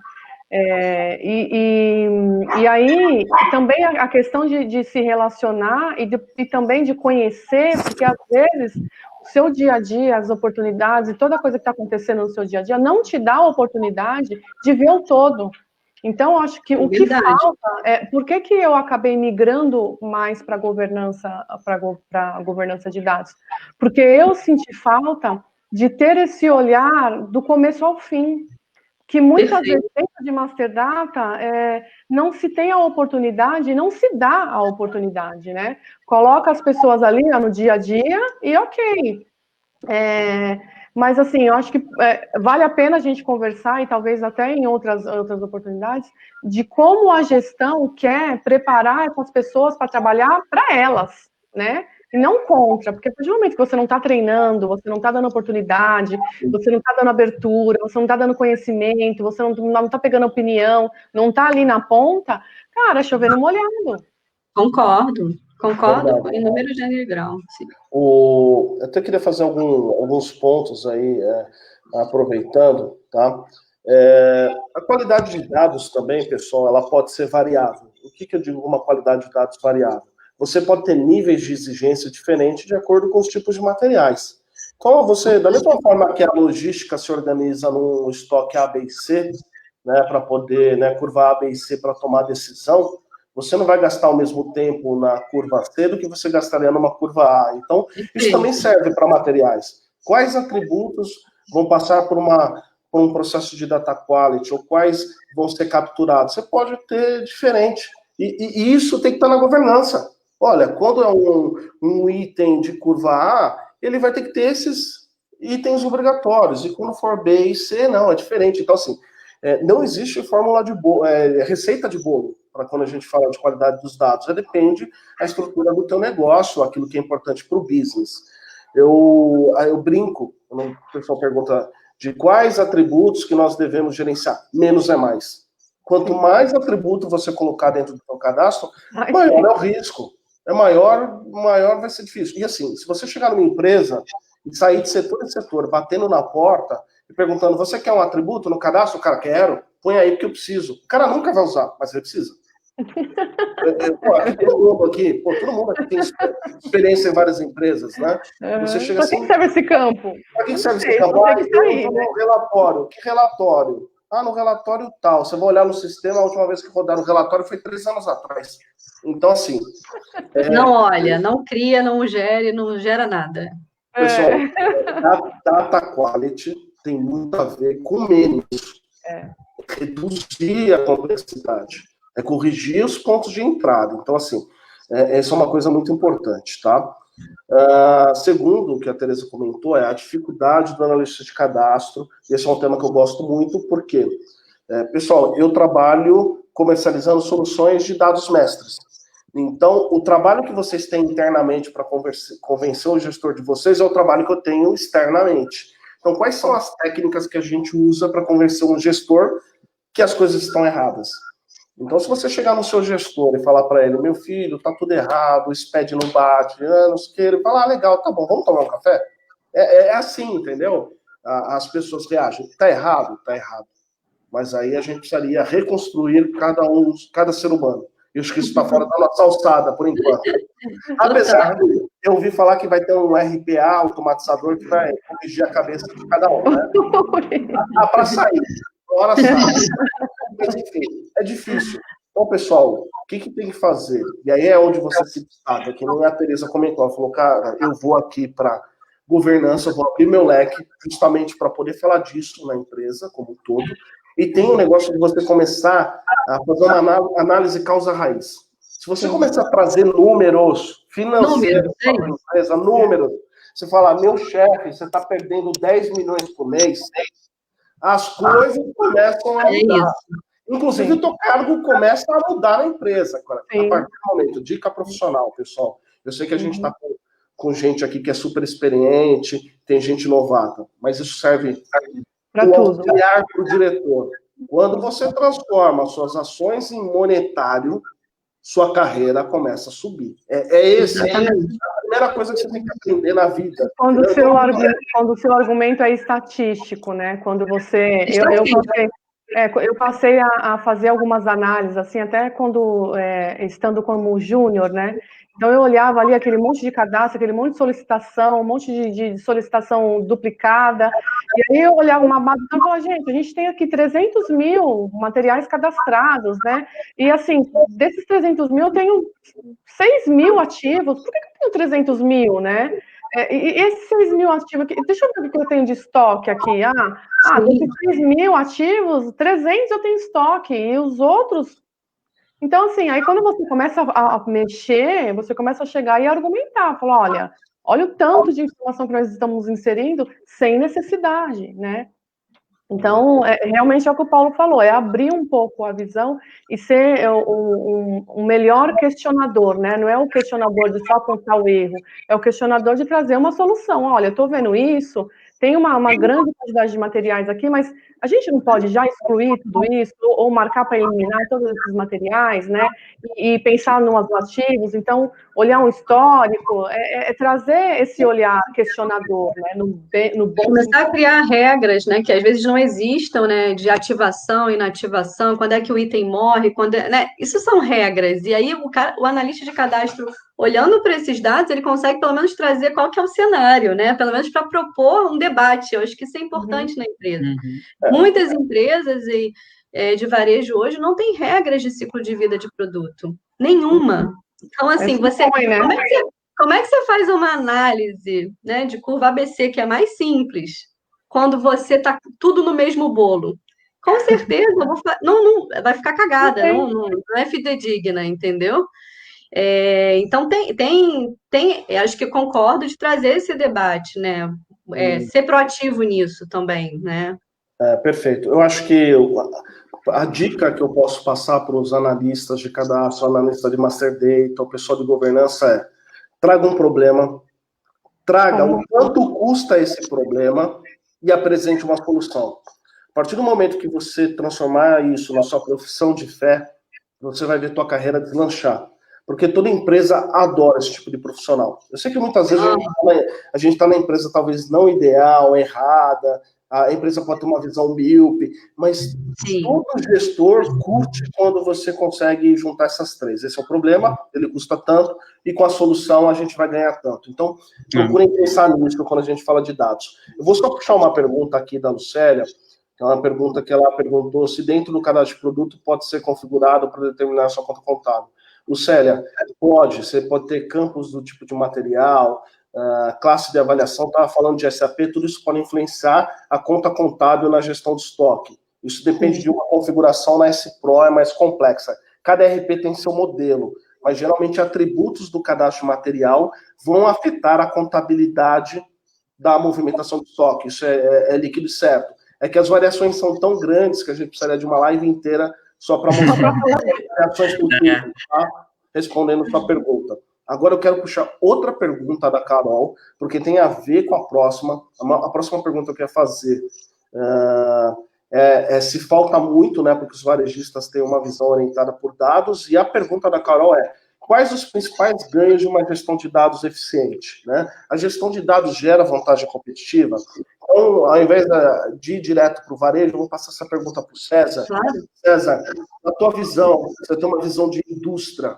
[SPEAKER 4] E aí, também a questão de se relacionar e também de conhecer, porque às vezes o seu dia a dia, as oportunidades e toda coisa que está acontecendo no seu dia a dia não te dá a oportunidade de ver o todo. Então, acho que o que falta por que eu acabei migrando mais para a governança de dados? Porque eu senti falta de ter esse olhar do começo ao fim, que muitas vezes dentro de Master Data não se tem a oportunidade, não se dá a oportunidade, né? Coloca as pessoas ali no dia a dia e ok. Mas assim, eu acho que vale a pena a gente conversar, e talvez até em outras oportunidades, de como a gestão quer preparar essas pessoas para trabalhar para elas, né? E não contra, porque a partir do momento que você não está treinando, você não está dando oportunidade, você não está dando abertura, você não está dando conhecimento, você não está pegando opinião, não está ali na ponta, cara, é chover no molhado.
[SPEAKER 1] Concordo em número, gênero e grau. Sim.
[SPEAKER 3] Eu até queria fazer alguns pontos aí, aproveitando, tá? A qualidade de dados também, pessoal, ela pode ser variável. O que eu digo uma qualidade de dados variável? Você pode ter níveis de exigência diferentes de acordo com os tipos de materiais. Então, da mesma forma que a logística se organiza num estoque A, B e C, né, para poder, né, curva A, B e C para tomar decisão, você não vai gastar o mesmo tempo na curva C do que você gastaria numa curva A. Então, isso também serve para materiais. Quais atributos vão passar por um processo de data quality, ou quais vão ser capturados? Você pode ter diferente. E isso tem que estar na governança. Olha, quando é um item de curva A, ele vai ter que ter esses itens obrigatórios. E quando for B e C, não, é diferente. Então, assim, não existe fórmula de bolo, receita de bolo, para quando a gente fala de qualidade dos dados. Depende da estrutura do teu negócio, aquilo que é importante para o business. Eu brinco, quando o pessoal pergunta de quais atributos que nós devemos gerenciar. Menos é mais. Quanto mais atributo você colocar dentro do seu cadastro, maior é o risco. Maior vai ser difícil. E assim, se você chegar numa empresa e sair de setor em setor, batendo na porta e perguntando, você quer um atributo no cadastro? O cara, quero. Põe aí porque eu preciso. O cara nunca vai usar, mas ele precisa. Todo mundo aqui tem experiência em várias empresas, né? Você chega assim,
[SPEAKER 4] para que serve esse campo?
[SPEAKER 3] Para que serve esse campo? No relatório. Que relatório? No relatório tal. Você vai olhar no sistema, a última vez que rodaram o relatório foi 3 anos atrás. Então, assim...
[SPEAKER 1] Não olha, não cria, não gere, não gera nada.
[SPEAKER 3] Pessoal, data quality tem muito a ver com menos. Reduzir a complexidade. Corrigir os pontos de entrada. Então, assim, essa é uma coisa muito importante, tá? Segundo, o que a Tereza comentou, é a dificuldade do analista de cadastro. Esse é um tema que eu gosto muito, porque, pessoal, eu trabalho comercializando soluções de dados mestres. Então, o trabalho que vocês têm internamente para convencer o gestor de vocês é o trabalho que eu tenho externamente. Então, quais são as técnicas que a gente usa para convencer um gestor que as coisas estão erradas? Então, se você chegar no seu gestor e falar para ele, meu filho, tá tudo errado, o SPED não bate, não sei o que, ele fala, legal, tá bom, vamos tomar um café? É assim, entendeu? As pessoas reagem. Tá errado? Tá errado. Mas aí a gente precisaria reconstruir cada ser humano. Eu acho que isso está fora da nossa alçada, por enquanto. Apesar de eu ouvi falar que vai ter um RPA automatizador que vai corrigir a cabeça de cada um, né? Para sair. Hora sai. Mas, enfim, é difícil. Então, pessoal, o que tem que fazer? E aí é onde você se destaca, que nem a Tereza comentou. Ela falou, cara, eu vou aqui para governança, eu vou abrir meu leque justamente para poder falar disso na empresa como um todo. E tem um negócio de você começar a fazer uma análise causa-raiz. Se você começar a trazer números financeiros para a empresa, números, você fala, meu chefe, você está perdendo 10 milhões por mês, as coisas começam a mudar. Inclusive, o teu cargo começa a mudar na empresa. A partir do momento, dica profissional, pessoal. Eu sei que a gente está com gente aqui que é super experiente, tem gente novata, mas isso serve para o auxiliar para o diretor. Quando você transforma suas ações em monetário, sua carreira começa a subir. Essa é a primeira coisa que você tem que aprender na vida.
[SPEAKER 4] Quando o seu argumento é estatístico, né? Quando você... Eu passei a fazer algumas análises, assim, até quando, estando como júnior, né? Então, eu olhava ali aquele monte de cadastro, aquele monte de solicitação, um monte de solicitação duplicada, e aí eu olhava uma base e falava, gente, a gente tem aqui 300 mil materiais cadastrados, né? E, assim, desses 300 mil, eu tenho 6 mil ativos, por que eu tenho 300 mil, né? E esses 6 mil ativos aqui, deixa eu ver o que eu tenho de estoque aqui. Desses 6 mil ativos, 300 eu tenho estoque, e os outros... Então, assim, aí quando você começa a mexer, você começa a chegar e argumentar, falar, olha o tanto de informação que nós estamos inserindo sem necessidade, né? Então, realmente é o que o Paulo falou, é abrir um pouco a visão e ser um melhor questionador, né? Não é o questionador de só apontar o erro, é o questionador de trazer uma solução. Olha, eu estou vendo isso, tem uma grande quantidade de materiais aqui, mas a gente não pode já excluir tudo isso, ou marcar para eliminar todos esses materiais, né? E pensar nos ativos, então, olhar um histórico, trazer esse olhar questionador, né? No bom
[SPEAKER 1] começar a criar regras, né, que às vezes não existam, né, de ativação, inativação, quando é que o item morre, né, isso são regras, e aí o analista de cadastro, olhando para esses dados, ele consegue pelo menos trazer qual que é o cenário, né, pelo menos para propor um debate, eu acho que isso é importante na empresa. Muitas empresas de varejo hoje não têm regras de ciclo de vida de produto, nenhuma. Então, assim, como é que você faz uma análise, né, de curva ABC, que é mais simples, quando você está tudo no mesmo bolo? Com certeza, não vai ficar cagada, não é fidedigna, entendeu? Então, acho que concordo de trazer esse debate, né? Ser proativo nisso também, né?
[SPEAKER 3] Perfeito. Eu acho que a dica que eu posso passar para os analistas de cadastro, analista de master data, o pessoal de governança traga um problema, traga o quanto custa esse problema e apresente uma solução. A partir do momento que você transformar isso na sua profissão de fé, você vai ver tua carreira deslanchar. Porque toda empresa adora esse tipo de profissional. Eu sei que muitas vezes a gente está na empresa talvez não ideal, errada, a empresa pode ter uma visão míope, mas todo gestor curte quando você consegue juntar essas três. Esse é o problema, ele custa tanto, e com a solução a gente vai ganhar tanto. Então, procurem pensar nisso quando a gente fala de dados. Eu vou só puxar uma pergunta aqui da Lucélia, que é uma pergunta que ela perguntou se dentro do cadastro de produto pode ser configurado para determinar a sua conta contábil. Lucélia, você pode ter campos do tipo de material, classe de avaliação, estava falando de SAP, tudo isso pode influenciar a conta contábil na gestão de estoque. Isso depende de uma configuração na S-Pro, é mais complexa. Cada RP tem seu modelo, mas geralmente atributos do cadastro de material vão afetar a contabilidade da movimentação de estoque. Isso é líquido e certo. É que as variações são tão grandes que a gente precisaria de uma live inteira só para mostrar as variações futuras, tá? Respondendo sua pergunta. Agora eu quero puxar outra pergunta da Carol, porque tem a ver com a próxima. A próxima pergunta que eu quero fazer se falta muito, né, porque os varejistas têm uma visão orientada por dados, e a pergunta da Carol quais os principais ganhos de uma gestão de dados eficiente? Né? A gestão de dados gera vantagem competitiva? Então, ao invés de ir direto para o varejo, eu vou passar essa pergunta para o César. Claro. César, na tua visão, você tem uma visão de indústria,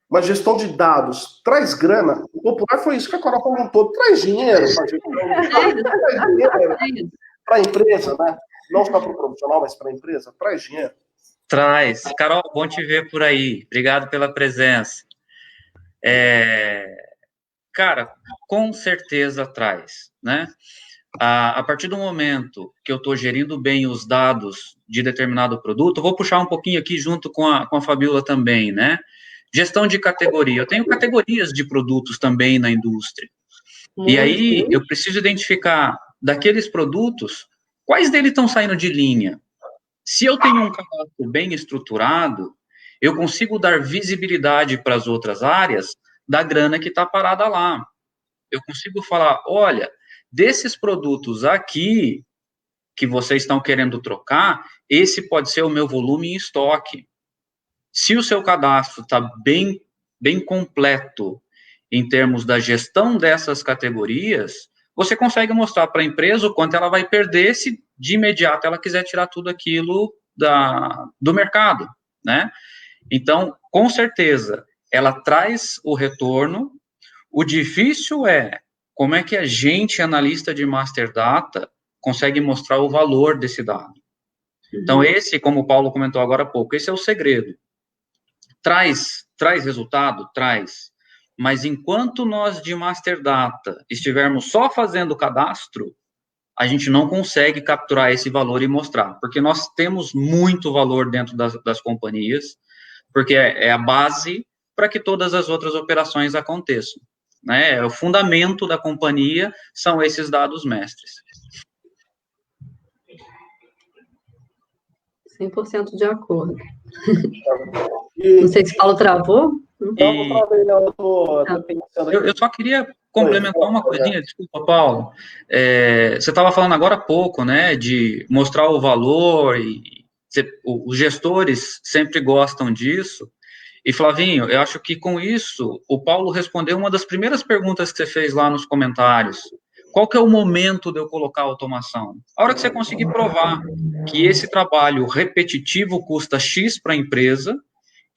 [SPEAKER 3] uma gestão de dados traz grana? O popular foi isso que a Carol perguntou, traz dinheiro para a empresa, né? Não só para o profissional, mas para a empresa, traz dinheiro.
[SPEAKER 2] Traz. Carol, bom te ver por aí. Obrigado pela presença. Cara, com certeza traz, né? A partir do momento que eu estou gerindo bem os dados de determinado produto, vou puxar um pouquinho aqui junto com a Fabiola também, né? Gestão de categoria. Eu tenho categorias de produtos também na indústria. E aí eu preciso identificar daqueles produtos, quais deles estão saindo de linha. Se eu tenho um cadastro bem estruturado, eu consigo dar visibilidade para as outras áreas da grana que está parada lá. Eu consigo falar, olha, desses produtos aqui que vocês estão querendo trocar, esse pode ser o meu volume em estoque. Se o seu cadastro está bem completo em termos da gestão dessas categorias, você consegue mostrar para a empresa o quanto ela vai perder se de imediato ela quiser tirar tudo aquilo do mercado, né? Então, com certeza, ela traz o retorno. O difícil é como é que a gente, analista de Master Data, consegue mostrar o valor desse dado. Então, esse, como o Paulo comentou agora há pouco, esse é o segredo. Traz resultado? Traz. Mas enquanto nós de Master Data estivermos só fazendo o cadastro, a gente não consegue capturar esse valor e mostrar, porque nós temos muito valor dentro das companhias, porque é a base para que todas as outras operações aconteçam, né? O fundamento da companhia são esses dados mestres.
[SPEAKER 1] 100% de acordo. Não sei se o Paulo travou.
[SPEAKER 2] Eu só queria complementar uma coisinha, desculpa, Paulo. Você estava falando agora há pouco, né, de mostrar o valor, e os gestores sempre gostam disso. E, Flavinho, eu acho que com isso, o Paulo respondeu uma das primeiras perguntas que você fez lá nos comentários. Qual que é o momento de eu colocar automação? A hora que você conseguir provar que esse trabalho repetitivo custa X para a empresa,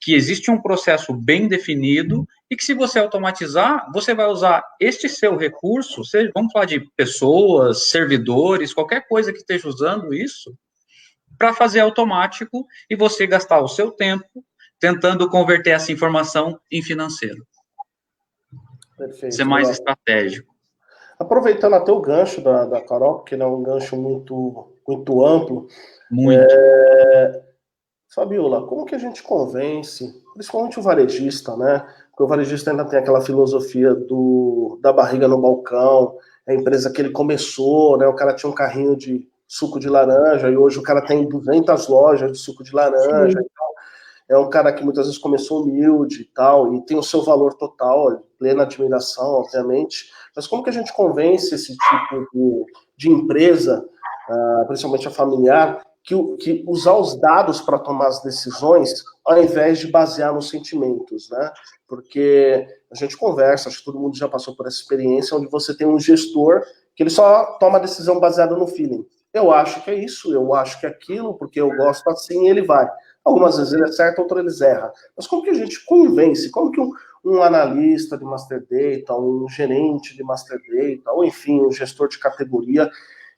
[SPEAKER 2] que existe um processo bem definido e que, se você automatizar, você vai usar este seu recurso, vamos falar de pessoas, servidores, qualquer coisa que esteja usando isso, para fazer automático e você gastar o seu tempo tentando converter essa informação em financeiro.
[SPEAKER 3] Perfeito.
[SPEAKER 2] Ser mais estratégico.
[SPEAKER 3] Aproveitando até o gancho da Carol, porque ele é um gancho muito amplo.
[SPEAKER 2] Muito.
[SPEAKER 3] Fabiola, como que a gente convence, principalmente o varejista, né? Porque o varejista ainda tem aquela filosofia da barriga no balcão, a empresa que ele começou, né? O cara tinha um carrinho de suco de laranja e hoje o cara tem 200 lojas de suco de laranja e tal. É um cara que muitas vezes começou humilde e tal, e tem o seu valor total, plena admiração, obviamente. Mas como que a gente convence esse tipo de empresa, principalmente a familiar, que usar os dados para tomar as decisões, ao invés de basear nos sentimentos, né? Porque a gente conversa, acho que todo mundo já passou por essa experiência, onde você tem um gestor que ele só toma decisão baseada no feeling. Eu acho que é isso, eu acho que é aquilo, porque eu gosto assim, e ele vai. Algumas vezes ele acerta, outras ele erra. Mas como que a gente convence? Como que um analista de Master Data, um gerente de Master Data, ou enfim, um gestor de categoria,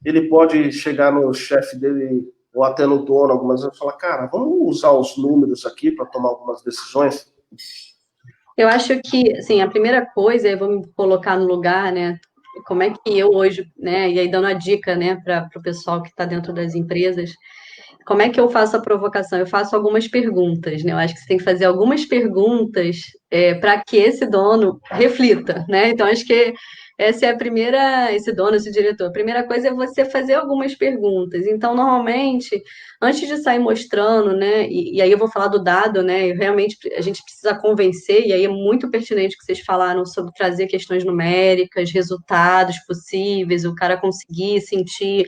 [SPEAKER 3] ele pode chegar no chefe dele, ou até no dono, algumas vezes, e falar, cara, vamos usar os números aqui para tomar algumas decisões?
[SPEAKER 1] Eu acho que, assim, a primeira coisa, eu vou me colocar no lugar, né, como é que eu hoje, né, e aí dando a dica, né, para o pessoal que está dentro das empresas, como é que eu faço a provocação? Eu faço algumas perguntas, né? Eu acho que você tem que fazer algumas perguntas para que esse dono reflita, né? Então, acho que essa é a primeira, esse dono, esse diretor, a primeira coisa é você fazer algumas perguntas. Então, normalmente, antes de sair mostrando, né? E aí eu vou falar do dado, né? Realmente a gente precisa convencer, e aí é muito pertinente o que vocês falaram sobre trazer questões numéricas, resultados possíveis, o cara conseguir sentir,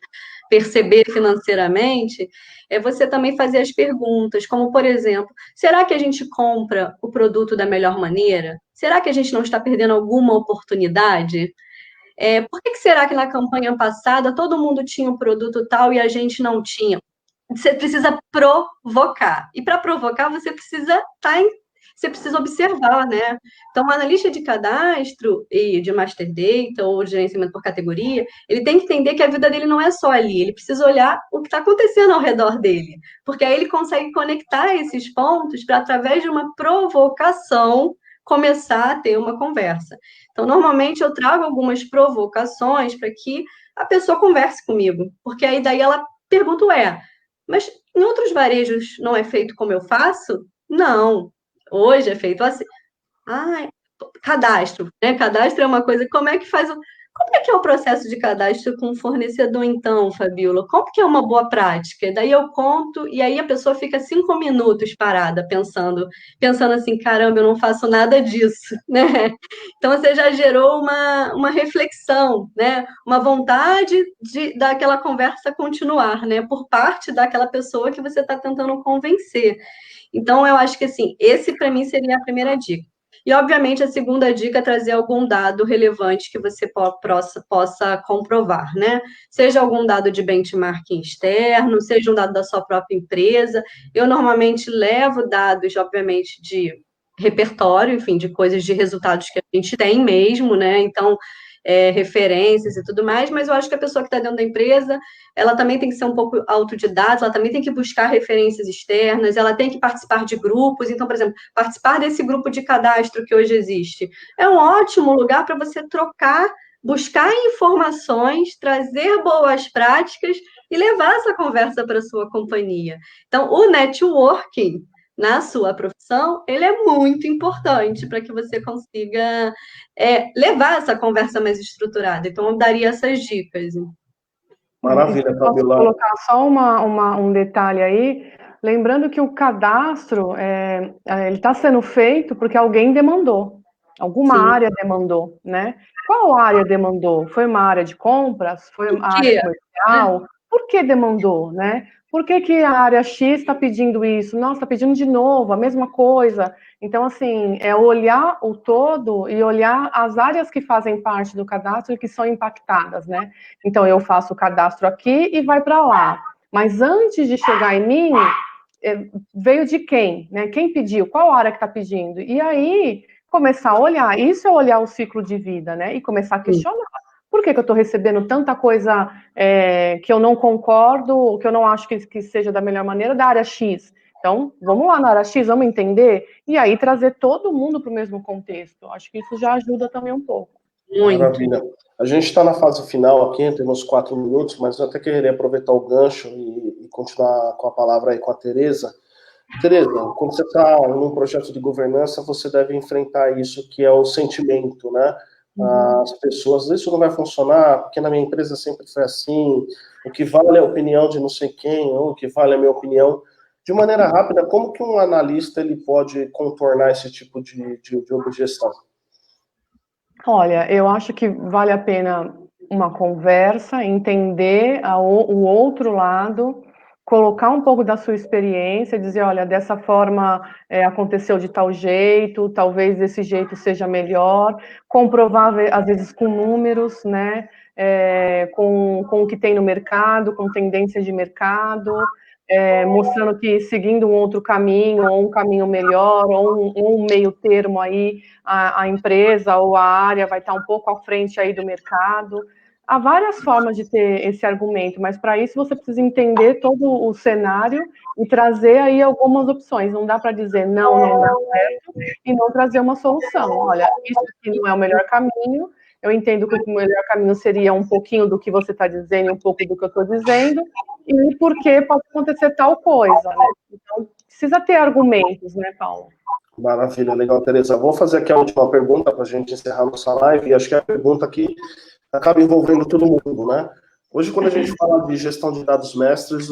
[SPEAKER 1] perceber financeiramente, é você também fazer as perguntas, como, por exemplo, será que a gente compra o produto da melhor maneira? Será que a gente não está perdendo alguma oportunidade? Por que será que na campanha passada todo mundo tinha um produto tal e a gente não tinha? Você precisa provocar. E para provocar, você precisa você precisa observar, né? Então, o analista de cadastro e de Master Data ou de gerenciamento por categoria, ele tem que entender que a vida dele não é só ali, ele precisa olhar o que está acontecendo ao redor dele, porque aí ele consegue conectar esses pontos para, através de uma provocação, começar a ter uma conversa. Então, normalmente eu trago algumas provocações para que a pessoa converse comigo, porque aí daí ela pergunta, mas em outros varejos não é feito como eu faço? Não, hoje é feito assim. Ah, cadastro, né? Cadastro é uma coisa, como é que é o processo de cadastro com o fornecedor, então, Fabiola? Como que é uma boa prática? Daí eu conto, e aí a pessoa fica 5 minutos parada, pensando assim, caramba, eu não faço nada disso, né? Então você já gerou uma reflexão, né? Uma vontade daquela conversa continuar, né? Por parte daquela pessoa que você está tentando convencer. Então, eu acho que, assim, esse para mim seria a primeira dica. E, obviamente, a segunda dica é trazer algum dado relevante que você possa comprovar, né? Seja algum dado de benchmarking externo, seja um dado da sua própria empresa. Eu, normalmente, levo dados, obviamente, de repertório, enfim, de coisas, de resultados que a gente tem mesmo, né? Então, referências e tudo mais, mas eu acho que a pessoa que está dentro da empresa, ela também tem que ser um pouco autodidata, ela também tem que buscar referências externas, ela tem que participar de grupos. Então, por exemplo, participar desse grupo de cadastro que hoje existe é um ótimo lugar para você trocar, buscar informações, trazer boas práticas e levar essa conversa para a sua companhia. Então, o networking na sua profissão, ele é muito importante para que você consiga levar essa conversa mais estruturada. Então, eu daria essas dicas.
[SPEAKER 3] Maravilha,
[SPEAKER 4] Posso
[SPEAKER 3] Fabiola.
[SPEAKER 4] colocar só um detalhe aí? Lembrando que o cadastro, ele está sendo feito porque alguém demandou, alguma
[SPEAKER 1] Sim.
[SPEAKER 4] área demandou, né? Qual área demandou? Foi uma área de compras? Foi uma área comercial? Por que demandou, né? Por que a área X está pedindo isso? Nossa, está pedindo de novo, a mesma coisa. Então, assim, é olhar o todo e olhar as áreas que fazem parte do cadastro e que são impactadas, né? Então, eu faço o cadastro aqui e vai para lá. Mas antes de chegar em mim, veio de quem, né? Quem pediu? Qual área que está pedindo? E aí, começar a olhar. Isso é olhar o ciclo de vida, né? E começar a questionar. Por que eu estou recebendo tanta coisa que eu não concordo, que eu não acho que seja da melhor maneira, da área X? Então, vamos lá na área X, vamos entender, e aí trazer todo mundo para o mesmo contexto. Acho que isso já ajuda também um pouco.
[SPEAKER 1] Muito.
[SPEAKER 3] Maravilha. A gente está na fase final aqui, temos 4 minutos, mas eu até queria aproveitar o gancho e continuar com a palavra aí com a Tereza. Tereza, quando você está num projeto de governança, você deve enfrentar isso que é o sentimento, né? As pessoas, isso não vai funcionar, porque na minha empresa sempre foi assim, o que vale é a opinião de não sei quem, ou o que vale é a minha opinião. De maneira rápida, como que um analista ele pode contornar esse tipo de objeção?
[SPEAKER 4] Olha, eu acho que vale a pena uma conversa, entender o outro lado, colocar um pouco da sua experiência, dizer, olha, dessa forma aconteceu de tal jeito, talvez desse jeito seja melhor, comprovar, às vezes, com números, né, com o que tem no mercado, com tendência de mercado, mostrando que seguindo um outro caminho, ou um caminho melhor, ou um meio termo aí, a empresa ou a área vai estar um pouco à frente aí do mercado. Há várias formas de ter esse argumento, mas para isso você precisa entender todo o cenário e trazer aí algumas opções. Não dá para dizer não dá certo, e não trazer uma solução. Olha, isso aqui não é o melhor caminho, eu entendo que o melhor caminho seria um pouquinho do que você está dizendo e um pouco do que eu estou dizendo, e porque pode acontecer tal coisa, né? Então, precisa ter argumentos, né, Paulo?
[SPEAKER 3] Maravilha, legal, Tereza. Vou fazer aqui a última pergunta para a gente encerrar nossa live, e acho que é a pergunta que acaba envolvendo todo mundo, né? Hoje, quando a gente fala de gestão de dados mestres,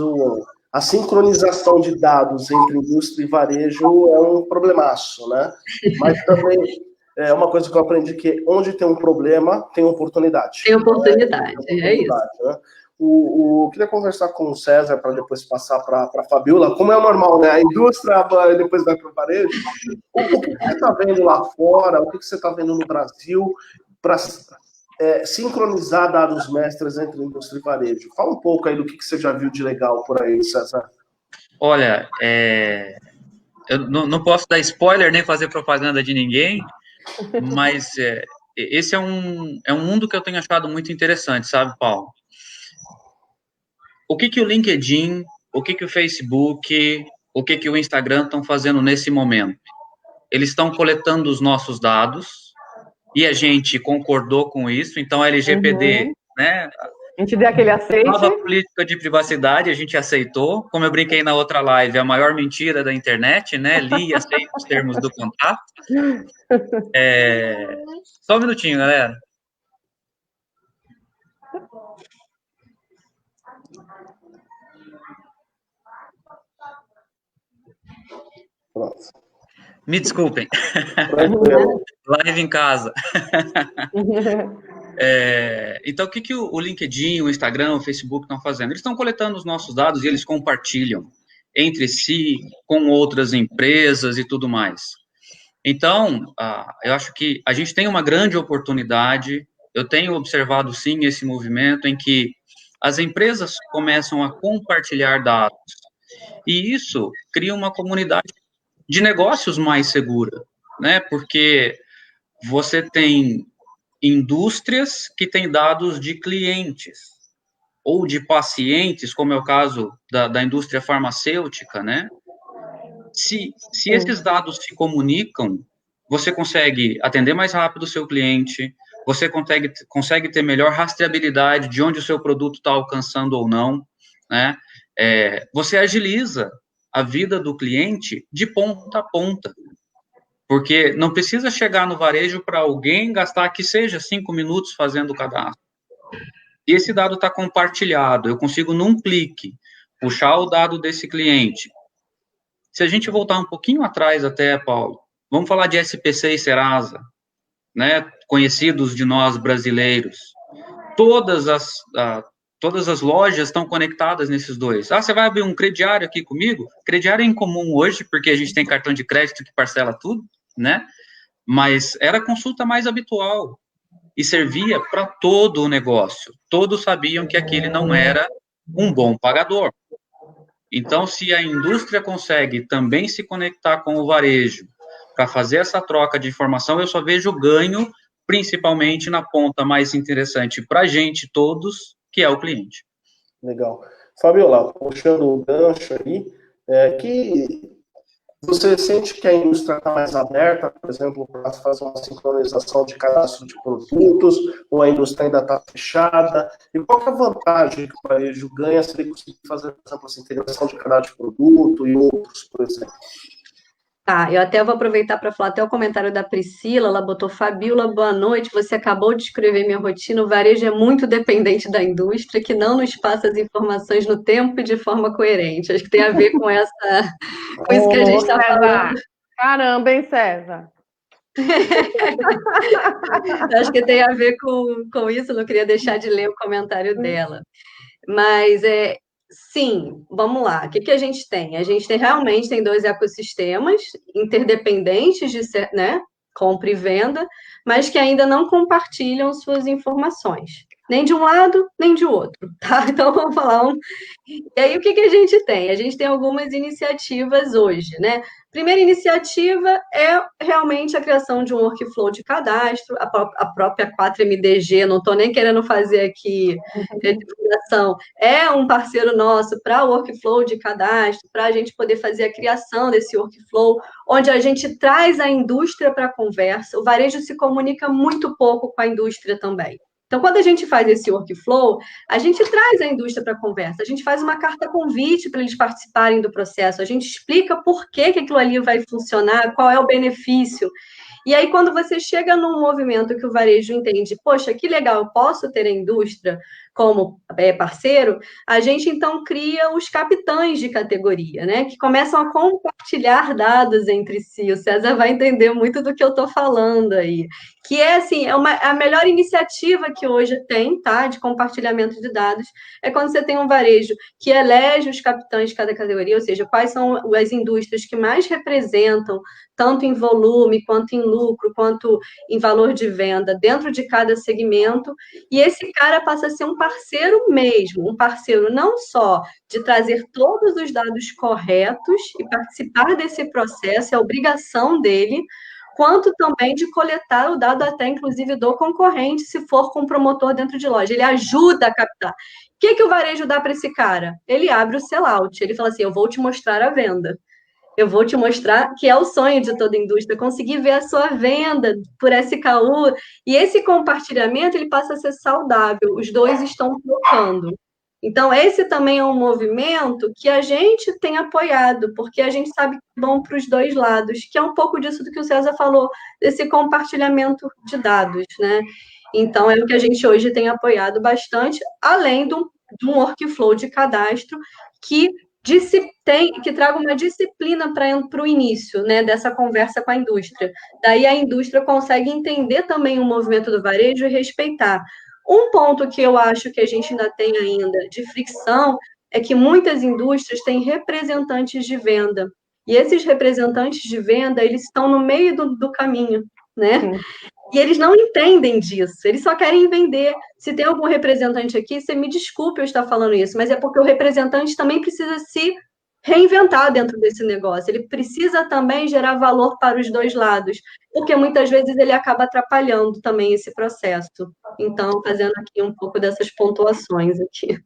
[SPEAKER 3] a sincronização de dados entre indústria e varejo é um problemaço, né? Mas também é uma coisa que eu aprendi que onde tem um problema, tem oportunidade.
[SPEAKER 1] Tem oportunidade, é isso.
[SPEAKER 3] Né? Queria conversar com o César para depois passar para a Fabiola, como é normal, né? A indústria depois vai para o varejo. O que você está vendo lá fora, o que você está vendo no Brasil para sincronizar dados mestres entre indústria e varejo? Fala um pouco aí do que você já viu de legal por aí, César.
[SPEAKER 2] Olha, eu não posso dar spoiler nem fazer propaganda de ninguém, mas esse é um mundo que eu tenho achado muito interessante, sabe, Paulo? O que o LinkedIn, o que o Facebook, o que o Instagram estão fazendo nesse momento? eles estão coletando os nossos dados, e a gente concordou com isso, então a LGPD, né?
[SPEAKER 4] A gente deu aquele aceite.
[SPEAKER 2] Nova política de privacidade, a gente aceitou. Como eu brinquei na outra live, a maior mentira da internet, né? Li e aceito os termos do contrato. Só um minutinho, galera.
[SPEAKER 3] Pronto.
[SPEAKER 2] Me desculpem. Live em casa. Então, o que o LinkedIn, o Instagram, o Facebook estão fazendo? Eles estão coletando os nossos dados e eles compartilham entre si, com outras empresas e tudo mais. Então, eu acho que a gente tem uma grande oportunidade, eu tenho observado, sim, esse movimento em que as empresas começam a compartilhar dados, e isso cria uma comunidade de negócios mais segura, né? Porque você tem indústrias que têm dados de clientes ou de pacientes, como é o caso da indústria farmacêutica, né? Se esses dados se comunicam, você consegue atender mais rápido o seu cliente, você consegue ter melhor rastreabilidade de onde o seu produto está alcançando ou não, né? Você agiliza a vida do cliente de ponta a ponta, porque não precisa chegar no varejo para alguém gastar que seja 5 minutos fazendo o cadastro. E esse dado está compartilhado, eu consigo num clique puxar o dado desse cliente. Se a gente voltar um pouquinho atrás até, Paulo, vamos falar de SPC e Serasa, né, conhecidos de nós brasileiros. Todas as lojas estão conectadas nesses dois. Você vai abrir um crediário aqui comigo? Crediário é incomum hoje, porque a gente tem cartão de crédito que parcela tudo, né? Mas era a consulta mais habitual e servia para todo o negócio. Todos sabiam que aquele não era um bom pagador. Então, se a indústria consegue também se conectar com o varejo para fazer essa troca de informação, eu só vejo ganho, principalmente na ponta mais interessante para a gente todos, que é o cliente.
[SPEAKER 3] Legal. Fabiola, puxando o gancho aí, que você sente que a indústria está mais aberta, por exemplo, para fazer uma sincronização de cadastro de produtos, ou a indústria ainda está fechada? E qual é a vantagem que o varejo ganha se ele conseguir fazer, por exemplo, essa integração de cadastro de produto e outros, por exemplo?
[SPEAKER 1] Tá, eu até vou aproveitar para falar até o comentário da Priscila, ela botou: Fabiola, boa noite, você acabou de escrever minha rotina, o varejo é muito dependente da indústria, que não nos passa as informações no tempo e de forma coerente. Acho que tem a ver com com isso que a gente está falando.
[SPEAKER 4] Caramba, hein, César?
[SPEAKER 1] Acho que tem a ver com isso, não queria deixar de ler o comentário dela. Mas, sim, vamos lá. O que a gente tem? A gente realmente tem dois ecossistemas interdependentes, né, compra e venda, mas que ainda não compartilham suas informações. Nem de um lado, nem de outro, tá? Então, vamos falar E aí, o que a gente tem? A gente tem algumas iniciativas hoje, né? Primeira iniciativa é realmente a criação de um workflow de cadastro, a própria 4MDG, não estou nem querendo fazer aqui divulgação, é um parceiro nosso para o workflow de cadastro, para a gente poder fazer a criação desse workflow, onde a gente traz a indústria para a conversa. O varejo se comunica muito pouco com a indústria também. Então, quando a gente faz esse workflow, a gente traz a indústria para a conversa, a gente faz uma carta convite para eles participarem do processo, a gente explica por que aquilo ali vai funcionar, qual é o benefício. E aí, quando você chega num movimento que o varejo entende, poxa, que legal, eu posso ter a indústria como parceiro, a gente, então, cria os capitães de categoria, né? Que começam a compartilhar dados entre si. O César vai entender muito do que eu estou falando aí. Que assim, a melhor iniciativa que hoje tem, tá? De compartilhamento de dados, é quando você tem um varejo que elege os capitães de cada categoria, ou seja, quais são as indústrias que mais representam, tanto em volume, quanto em lucro, quanto em valor de venda, dentro de cada segmento, e esse cara passa a ser um parceiro mesmo, um parceiro não só de trazer todos os dados corretos e participar desse processo, é a obrigação dele, quanto também de coletar o dado até, inclusive, do concorrente, se for com promotor dentro de loja. Ele ajuda a captar. O que o varejo dá para esse cara? Ele abre o sellout, ele fala assim, eu vou te mostrar a venda. Eu vou te mostrar que é o sonho de toda indústria, conseguir ver a sua venda por SKU, e esse compartilhamento ele passa a ser saudável, os dois estão trocando. Então, esse também é um movimento que a gente tem apoiado, porque a gente sabe que é bom para os dois lados, que é um pouco disso do que o César falou, desse compartilhamento de dados, né? Então, é o que a gente hoje tem apoiado bastante, além de um workflow de cadastro que que traga uma disciplina para o início, né, dessa conversa com a indústria. Daí a indústria consegue entender também o movimento do varejo e respeitar. Um ponto que eu acho que a gente ainda tem ainda de fricção é que muitas indústrias têm representantes de venda. E esses representantes de venda, eles estão no meio do caminho, né? E eles não entendem disso, eles só querem vender. Se tem algum representante aqui, você me desculpe eu estar falando isso, mas é porque o representante também precisa se reinventar dentro desse negócio, ele precisa também gerar valor para os dois lados, porque muitas vezes ele acaba atrapalhando também esse processo. Então, fazendo aqui um pouco dessas pontuações aqui.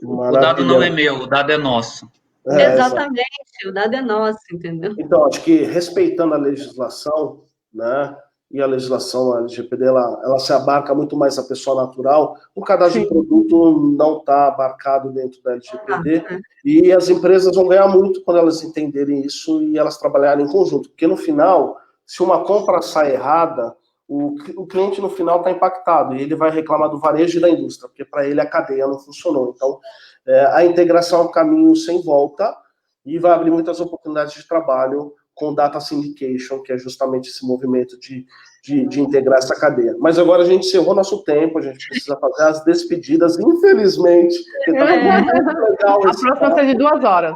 [SPEAKER 2] O dado não é meu, o dado é nosso.
[SPEAKER 1] Exatamente, o dado é nosso, entendeu?
[SPEAKER 3] Então, acho que respeitando a legislação, né, e a legislação, a LGPD, ela se abarca muito mais a pessoa natural, o cadastro de produto não está abarcado dentro da LGPD, e as empresas vão ganhar muito quando elas entenderem isso e elas trabalharem em conjunto, porque no final, se uma compra sai errada, o cliente no final está impactado, e ele vai reclamar do varejo e da indústria, porque para ele a cadeia não funcionou. Então, a integração é um caminho sem volta, e vai abrir muitas oportunidades de trabalho com data syndication, que é justamente esse movimento de integrar essa cadeia. Mas agora a gente encerrou nosso tempo, a gente precisa fazer as despedidas, infelizmente.
[SPEAKER 4] Muito legal a próxima é de 2 horas.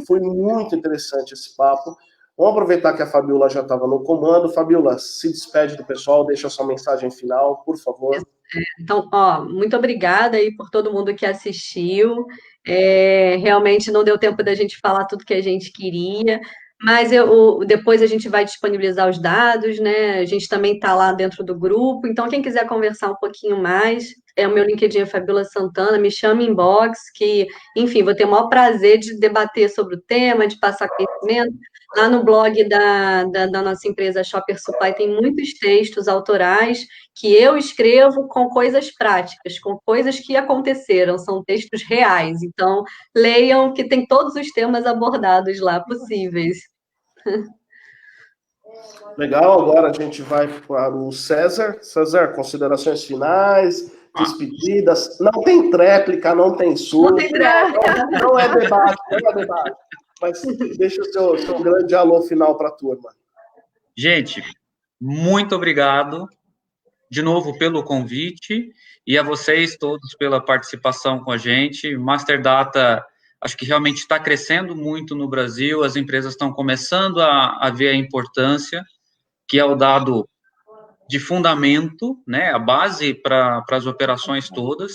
[SPEAKER 3] Foi muito interessante esse papo. Vamos aproveitar que a Fabiola já estava no comando. Fabiola, se despede do pessoal, deixa a sua mensagem final, por favor.
[SPEAKER 1] Então, muito obrigada aí por todo mundo que assistiu. Realmente não deu tempo da gente falar tudo que a gente queria, mas depois a gente vai disponibilizar os dados, né? A gente também está lá dentro do grupo, então quem quiser conversar um pouquinho mais, o meu LinkedIn é Fabiola Santana, me chama em inbox, que, enfim, vou ter o maior prazer de debater sobre o tema, de passar conhecimento. Lá no blog da nossa empresa Shopper Supply tem muitos textos autorais que eu escrevo com coisas práticas, com coisas que aconteceram, são textos reais. Então, leiam que tem todos os temas abordados lá possíveis.
[SPEAKER 3] Legal, agora a gente vai para o César. César, considerações finais, despedidas. Não tem tréplica, não tem surto. Não é debate, não é debate. Mas deixa o seu grande alô final para a turma.
[SPEAKER 2] Gente, muito obrigado de novo pelo convite e a vocês todos pela participação com a gente. Master Data, acho que realmente está crescendo muito no Brasil, as empresas estão começando a ver a importância, que é o dado de fundamento, né, a base para as operações todas.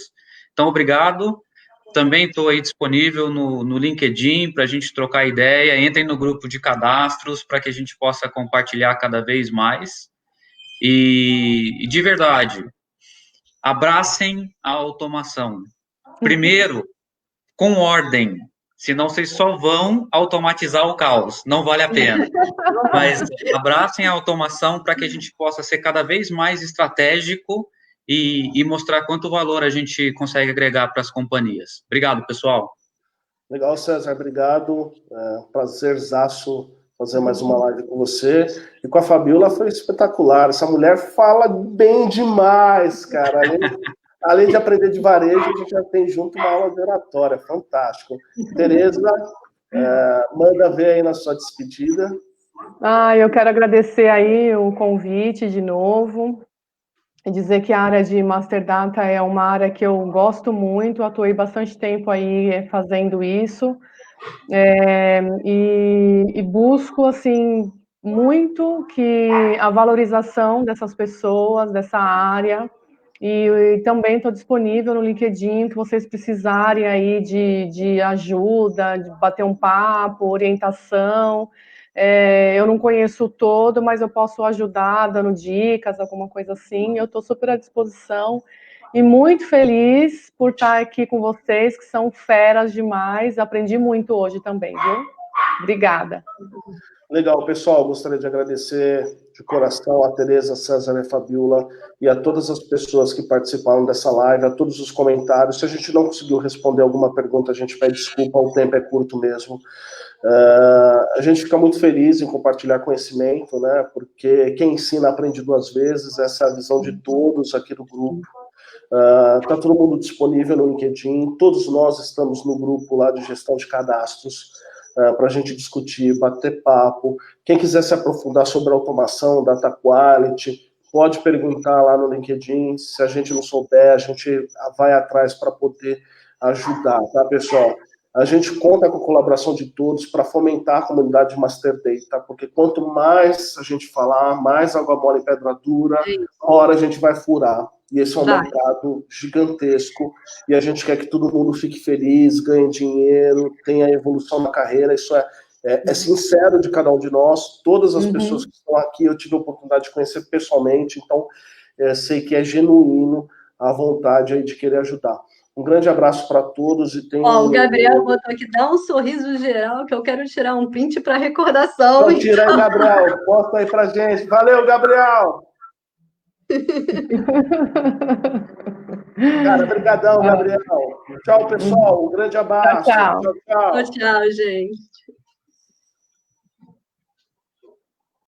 [SPEAKER 2] Então, obrigado. Também estou aí disponível no LinkedIn para a gente trocar ideia. Entrem no grupo de cadastros para que a gente possa compartilhar cada vez mais. E de verdade, abracem a automação. Primeiro, com ordem, senão vocês só vão automatizar o caos, não vale a pena. Mas abracem a automação para que a gente possa ser cada vez mais estratégico e mostrar quanto valor a gente consegue agregar para as companhias. Obrigado, pessoal.
[SPEAKER 3] Legal, César, obrigado. Prazerzaço fazer mais uma live com você. E com a Fabiola foi espetacular. Essa mulher fala bem demais, cara. Além de aprender de varejo, a gente já tem junto uma aula de oratória. Fantástico. Tereza, manda ver aí na sua despedida.
[SPEAKER 4] Eu quero agradecer aí o convite de novo e dizer que a área de Master Data é uma área que eu gosto muito, atuei bastante tempo aí fazendo isso, e busco, assim, muito que a valorização dessas pessoas, dessa área, e também estou disponível no LinkedIn, que vocês precisarem aí de ajuda, de bater um papo, orientação. Eu não conheço todo, mas eu posso ajudar dando dicas, alguma coisa assim. Eu estou super à disposição e muito feliz por estar aqui com vocês, que são feras demais. Aprendi muito hoje também, viu? Obrigada.
[SPEAKER 3] Legal, pessoal, gostaria de agradecer de coração a Tereza, César e a Fabiola e a todas as pessoas que participaram dessa live, a todos os comentários. Se a gente não conseguiu responder alguma pergunta, a gente pede desculpa, o tempo é curto mesmo. A gente fica muito feliz em compartilhar conhecimento, né? Porque quem ensina aprende duas vezes, essa é a visão de todos aqui do grupo. Está todo mundo disponível no LinkedIn, todos nós estamos no grupo lá de gestão de cadastros, para a gente discutir, bater papo. Quem quiser se aprofundar sobre automação, data quality, pode perguntar lá no LinkedIn. Se a gente não souber, a gente vai atrás para poder ajudar, tá, pessoal? A gente conta com a colaboração de todos para fomentar a comunidade de Master Data, porque quanto mais a gente falar, mais água mole em pedra dura, a hora a gente vai furar. E esse é um mercado gigantesco, e a gente quer que todo mundo fique feliz, ganhe dinheiro, tenha evolução na carreira. Isso é sincero de cada um de nós. Todas as pessoas que estão aqui, eu tive a oportunidade de conhecer pessoalmente, então sei que é genuíno a vontade aí de querer ajudar. Um grande abraço para todos e tem.
[SPEAKER 1] O Gabriel botou aqui, dá um sorriso geral, que eu quero tirar um print para recordação.
[SPEAKER 3] Vamos tirar aí, Gabriel. Posta aí pra gente. Valeu, Gabriel! Cara, brigadão, Gabriel. Tchau, pessoal. Um grande abraço.
[SPEAKER 4] Tchau,
[SPEAKER 3] Tchau, tchau.
[SPEAKER 1] Tchau, gente.